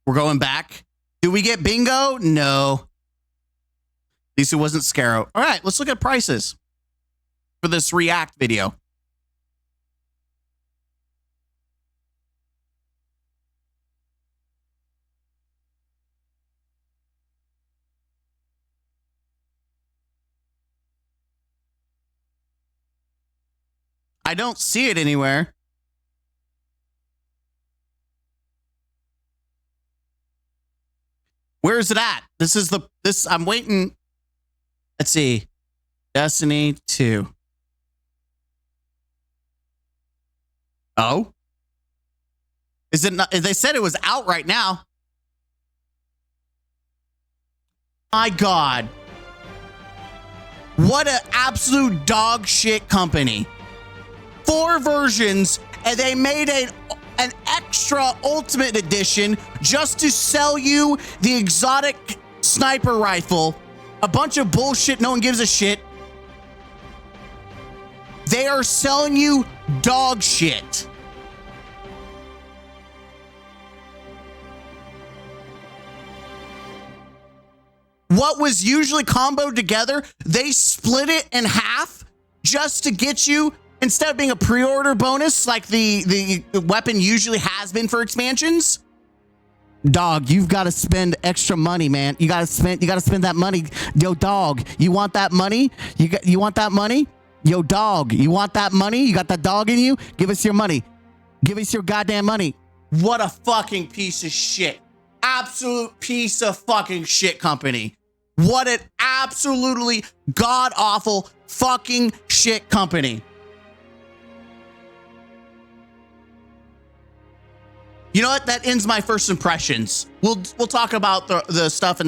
Speaker 1: We're going back. Do we get bingo? No. At least it wasn't Scarrow. All right, let's look at prices for this React video. I don't see it anywhere. Where is it at? I'm waiting. Let's see. Destiny 2. Oh? Is it not? They said it was out right now. My God. What an absolute dog shit company. 4 versions, and they made an extra Ultimate Edition just to sell you the exotic sniper rifle. A bunch of bullshit, no one gives a shit. They are selling you dog shit. What was usually comboed together, they split it in half just to get you, instead of being a pre-order bonus like the weapon usually has been for expansions. Dog, you've got to spend extra money, man. You got to spend that money. Yo, dog, you want that money? You want that money? Yo, dog, you want that money? You got that dog in you? Give us your money. Give us your goddamn money. What a fucking piece of shit. Absolute piece of fucking shit company. What an absolutely god-awful fucking shit company. You know what? That ends my first impressions. We'll talk about the stuff in the